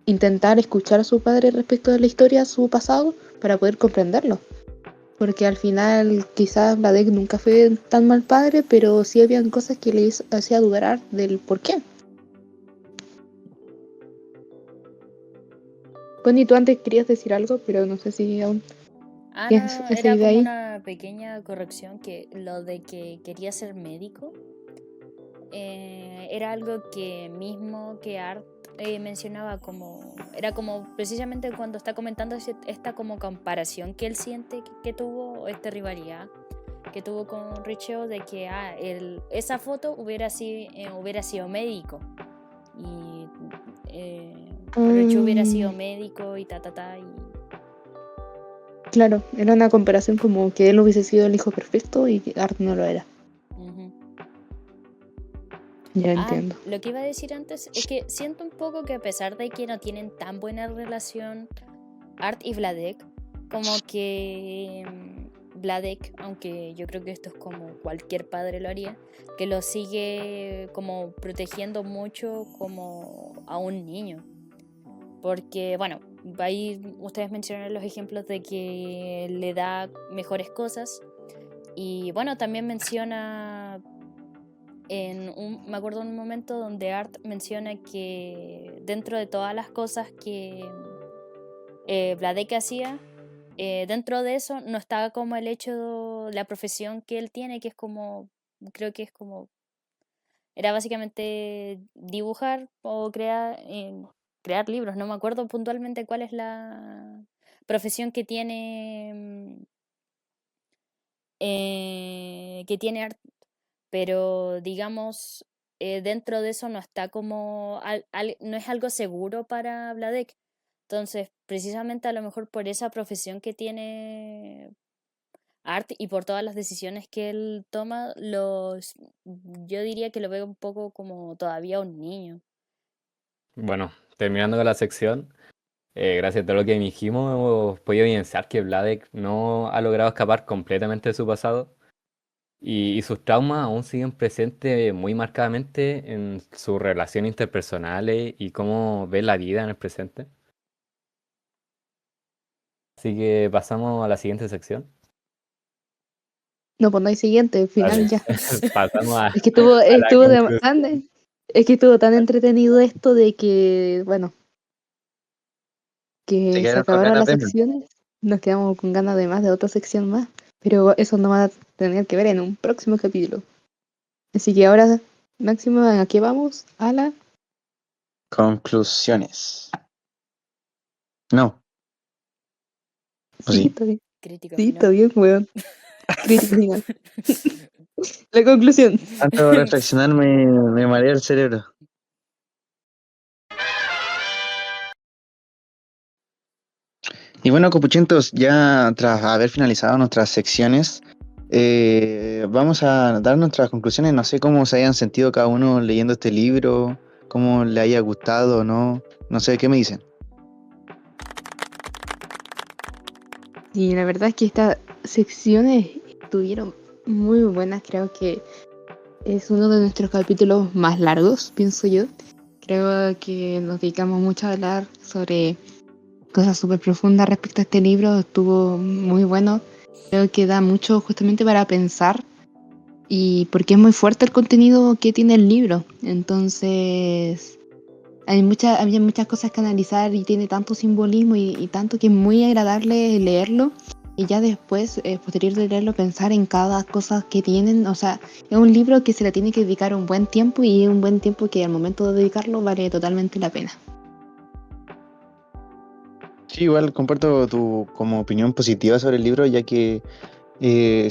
intentar escuchar a su padre respecto de la historia, su pasado, para poder comprenderlo. Porque al final quizás Vladek nunca fue tan mal padre, pero sí habían cosas que le hacía dudar del por qué. Bonnie, tú antes querías decir algo, pero no sé si aún Ah, tienes no, esa era idea como ahí. una pequeña corrección que lo de que quería ser médico era algo que mismo que Art mencionaba como, era como precisamente cuando está comentando esta como comparación que él siente que tuvo, esta rivalidad que tuvo con Richeo de que esa foto hubiera sido médico y Richeo hubiera sido médico y y Claro, era una comparación como que él hubiese sido el hijo perfecto y que Art no lo era. ujú. Ya Ah, entiendo. lo que iba a decir antes es que siento un poco que a pesar de que no tienen tan buena relación Art y Vladek, como que Vladek, aunque yo creo que esto es como cualquier padre lo haría, que lo sigue como protegiendo mucho como a un niño. Porque, bueno, ahí ustedes mencionaron los ejemplos de que le da mejores cosas. Y bueno, también menciona me acuerdo en un momento donde Art menciona que dentro de todas las cosas que Vladek hacía, dentro de eso no estaba como el hecho, la profesión que él tiene, que es como, creo que es como, era básicamente dibujar o crear, crear libros. No me acuerdo puntualmente cuál es la profesión que tiene Art, pero digamos, dentro de eso no está como, no es algo seguro para Vladek. Entonces, precisamente a lo mejor por esa profesión que tiene Art y por todas las decisiones que él toma, yo diría que lo veo un poco como todavía un niño. Bueno, terminando con la sección, gracias a todo lo que dijimos, hemos podido evidenciar que Vladek no ha logrado escapar completamente de su pasado y sus traumas aún siguen presentes muy marcadamente en sus relaciones interpersonales y cómo ve la vida en el presente. Así que pasamos a la siguiente sección. No, pues no hay siguiente, final Vale. ya. Pasamos a, Es que estuvo, a la estuvo conclusión. es que estuvo tan entretenido esto de que, bueno, Se que se quedaron con acabaron ganas las de más. secciones. Nos quedamos con ganas de más de otra sección más. Pero eso no va a tener que ver en un próximo capítulo. Así que ahora, Máximo, ¿a qué vamos? A la... Conclusiones. No, pues Sí, sí. está bien. Crítica Sí, está final. bien, weón. Crítica final. La conclusión. Tanto reflexionar me marea el cerebro. Y bueno, copuchentos, ya tras haber finalizado nuestras secciones, vamos a dar nuestras conclusiones. No sé cómo se hayan sentido cada uno leyendo este libro, cómo le haya gustado o no. No sé, ¿qué me dicen? Y la verdad es que estas secciones estuvieron muy buenas. Creo que es uno de nuestros capítulos más largos, pienso yo. Creo que nos dedicamos mucho a hablar sobre cosas súper profundas respecto a este libro. Estuvo muy bueno. Creo que da mucho justamente para pensar y porque es muy fuerte el contenido que tiene el libro. Entonces, había muchas cosas que analizar y tiene tanto simbolismo y tanto que es muy agradable leerlo. Y ya después, posterior de leerlo, pensar en cada cosa que tienen. O sea, es un libro que se le tiene que dedicar un buen tiempo y es un buen tiempo que al momento de dedicarlo vale totalmente la pena. Sí, igual comparto tu como opinión positiva sobre el libro, ya que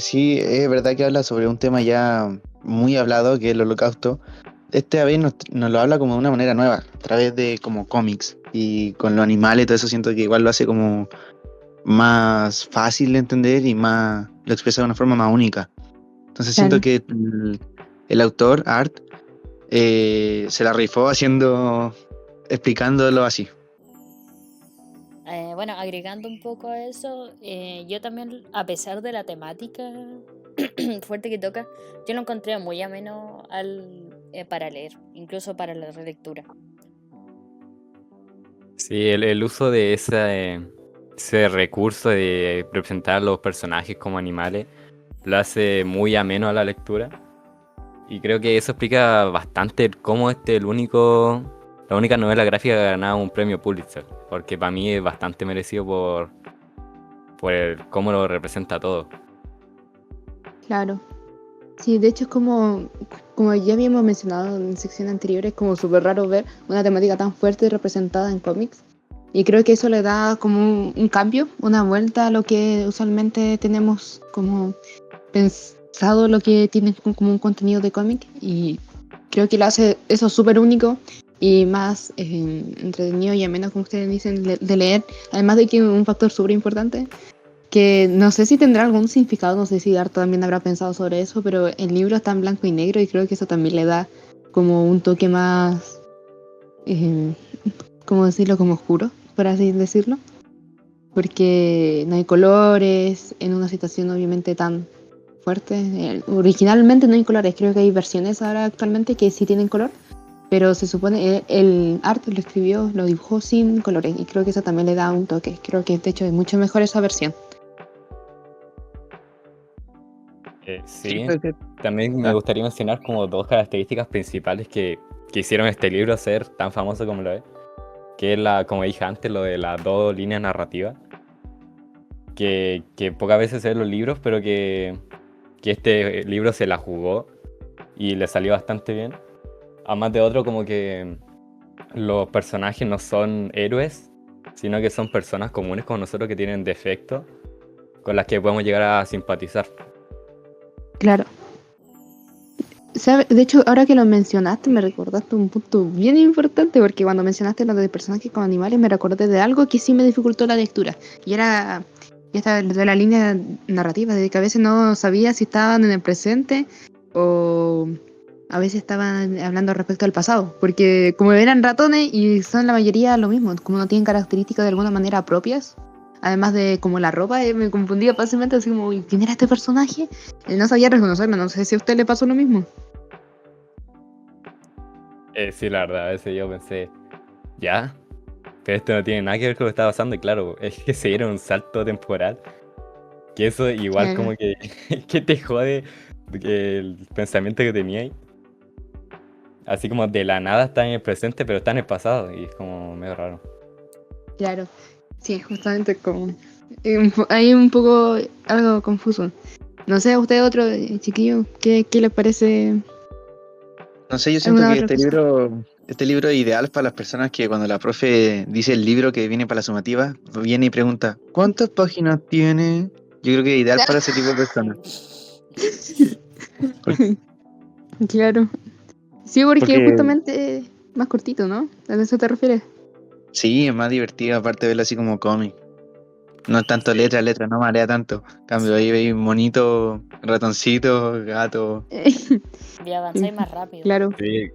sí, es verdad que habla sobre un tema ya muy hablado, que es el holocausto. Esta vez nos lo habla como de una manera nueva, a través de como cómics y con los animales y todo eso siento que igual lo hace como más fácil de entender y más lo expresa de una forma más única. Entonces siento Claro. que el autor, Art, se la rifó explicándolo así. Bueno, agregando un poco a eso, yo también, a pesar de la temática fuerte que toca, yo lo encontré muy ameno para leer, incluso para la relectura. Sí, el uso de ese recurso de representar a los personajes como animales lo hace muy ameno a la lectura. Y creo que eso explica bastante cómo la única novela gráfica que ha ganado un premio Pulitzer. Porque para mí es bastante merecido por cómo lo representa todo. Claro. Sí, de hecho es como ya habíamos mencionado en secciones anteriores, es como súper raro ver una temática tan fuerte representada en cómics. Y creo que eso le da como un cambio, una vuelta a lo que usualmente tenemos como pensado, lo que tiene como un contenido de cómic. Y creo que lo hace eso súper único y más entretenido y ameno, como ustedes dicen, de leer. Además de que un factor súper importante que no sé si tendrá algún significado, no sé si Art también habrá pensado sobre eso, pero el libro está en blanco y negro y creo que eso también le da como un toque más, eh, ¿cómo decirlo? Como oscuro, por así decirlo, porque no hay colores, en una situación obviamente tan fuerte. Originalmente no hay colores, creo que hay versiones ahora actualmente que sí tienen color, pero se supone el Art lo escribió, lo dibujó sin colores y creo que eso también le da un toque. Creo que de hecho es mucho mejor esa versión. Sí, Sí, creo que también me ah, gustaría mencionar como dos características principales que hicieron este libro ser tan famoso como lo es. Que es como dije antes, lo de las dos líneas narrativas. Que pocas veces se ven los libros, pero que este libro se la jugó y le salió bastante bien. Además de otro, como que los personajes no son héroes, sino que son personas comunes como nosotros que tienen defectos con las que podemos llegar a simpatizar. Claro. De hecho, ahora que lo mencionaste, me recordaste un punto bien importante, porque cuando mencionaste lo de personajes con animales, me recordé de algo que sí me dificultó la lectura. Y era esta de la línea narrativa, de que a veces no sabía si estaban en el presente o a veces estaban hablando respecto al pasado. Porque como eran ratones y son la mayoría lo mismo, como no tienen características de alguna manera propias, además de como la ropa, me confundía fácilmente, así como, ¿quién era este personaje? No sabía reconocerlo, no sé si a usted le pasó lo mismo. Sí, la verdad, a veces yo pensé, ya, pero esto no tiene nada que ver con lo que está pasando. Y claro, es que se dieron un salto temporal. Que eso igual Claro. como que te jode el pensamiento que tenía ahí. Así como de la nada está en el presente, pero está en el pasado. Y es como medio raro. Claro, sí, justamente como hay un poco algo confuso. No sé, a usted otro chiquillo, ¿qué le parece No sé, yo siento alguna que otra cosa? este libro es ideal para las personas que cuando la profe dice el libro que viene para la sumativa, viene y pregunta, ¿cuántas páginas tiene? Yo creo que es ideal para ese tipo de personas. Claro, sí, porque Porque justamente es más cortito, ¿no? ¿A eso te refieres? sí, es más divertido, aparte de verlo así como cómic. No es tanto Sí. letra, no marea tanto. En cambio, ahí veis monito, ratoncito, gato. Y avanzáis más rápido. Claro, Sí,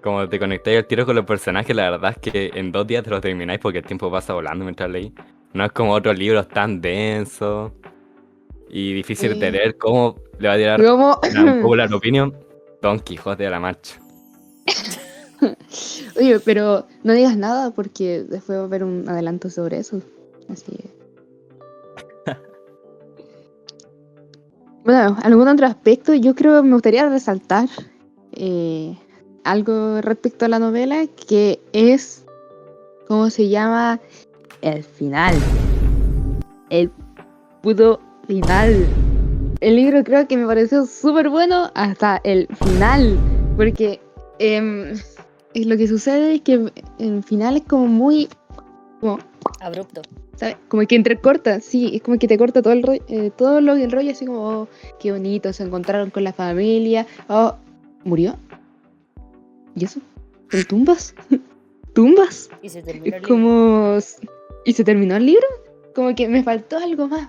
como te conectáis al tiro con los personajes, la verdad es que en 2 días te los termináis porque el tiempo pasa volando mientras leí. No es como otros libros tan densos y difíciles de sí. leer. ¿Cómo le va a tirar ¿Cómo? una popular opinion? Don Quijote de la Mancha. Oye, pero no digas nada porque después va a haber un adelanto sobre eso. Así que... Bueno, algún otro aspecto, yo creo que me gustaría resaltar eh, algo respecto a la novela, que es, ¿cómo se llama? El final. El puto final. El libro creo que me pareció súper bueno hasta el final, porque lo que sucede es que el final es como muy... Como, Abrupto. ¿sabes? Como que entrecorta, sí, es como que te corta todo el rollo, todo lo del rollo, así como, oh, qué bonito, se encontraron con la familia, oh, ¿murió? ¿Y eso? ¿Con tumbas? ¿Tumbas? Y se terminó Es el libro. como... ¿Y se terminó el libro? Como que me faltó algo más.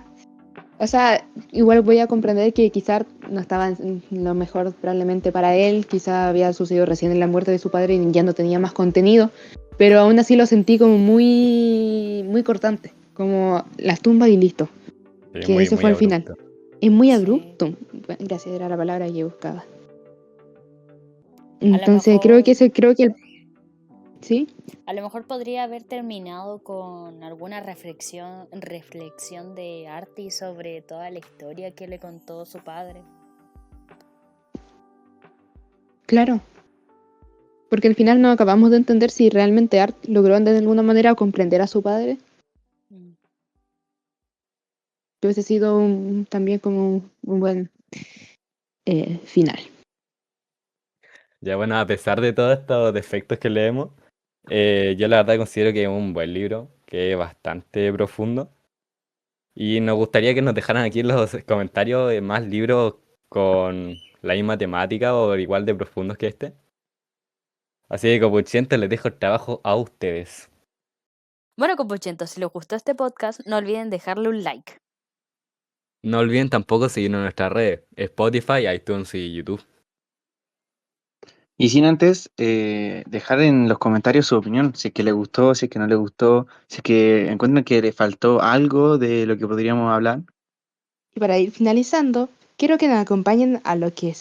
O sea, igual voy a comprender que quizás no estaba en lo mejor probablemente para él, quizás había sucedido recién en la muerte de su padre y ya no tenía más contenido, pero aún así lo sentí como muy, muy cortante, como las tumbas y listo, Sí, que muy, eso muy fue el final. abrupto. Es muy Sí. abrupto, gracias, era la palabra que buscaba. A lo Entonces creo que mejor, ¿sí? a lo mejor podría haber terminado con alguna reflexión de Artie sobre toda la historia que le contó su padre. Claro, porque al final no acabamos de entender si realmente Art logró de alguna manera comprender a su padre. Mm. Que hubiese sido también como un buen final. Ya bueno, a pesar de todos estos defectos que leemos, yo la verdad considero que es un buen libro, que es bastante profundo. Y nos gustaría que nos dejaran aquí en los comentarios más libros con la misma temática o igual de profundos que este. Así que, copuchentes, les dejo el trabajo a ustedes. Bueno, compuchentos, si les gustó este podcast, no olviden dejarle un like. No olviden tampoco seguirnos en nuestras redes, Spotify, iTunes y YouTube. Y sin antes dejar en los comentarios su opinión, si es que le gustó, si es que no le gustó, si es que encuentran que le faltó algo de lo que podríamos hablar. Y para ir finalizando, quiero que nos acompañen a lo que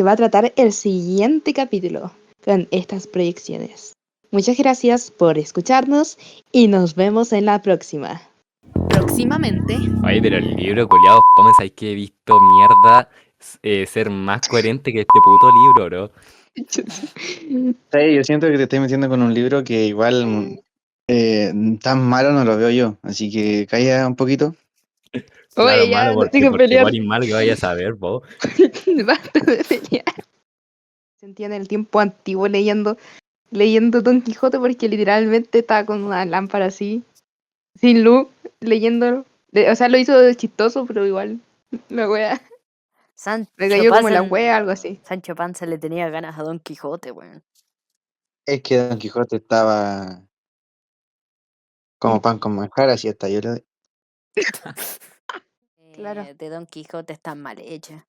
va a tratar el siguiente capítulo con estas proyecciones. Muchas gracias por escucharnos y nos vemos en la próxima. Próximamente, Oye, pero el libro, culiado, fome, hay que he visto mierda ser más coherente que este puto libro, bro. Sí, yo siento que te estoy metiendo con un libro que igual tan malo no lo veo yo, así que calla un poquito. Claro, Oye, malo ya, no porque, tengo que porque pelear. igual es malo que vaya a saber, vos. Basta de pelear. sentía en el tiempo antiguo leyendo Don Quijote porque literalmente estaba con una lámpara así, sin luz, leyéndolo. O sea, lo hizo chistoso, pero igual, la wea, Sancho me cayó como en la Panza, wea, algo así. Sancho Panza le tenía ganas a Don Quijote, weón. Es que Don Quijote estaba como pan con manjar, así hasta yo le doy. Claro. De Don Quijote están mal hechas.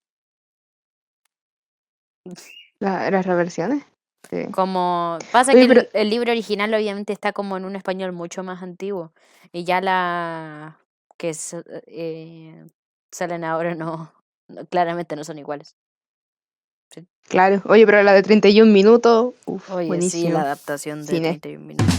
Las reversiones. Sí. Como pasa Oye, que pero el libro original obviamente está como en un español mucho más antiguo y ya la que salen ahora claramente no son iguales. Sí. claro, oye, pero la de 31 minutos, Oye, sí, la buenísimo. adaptación de Cine. 31 minutos.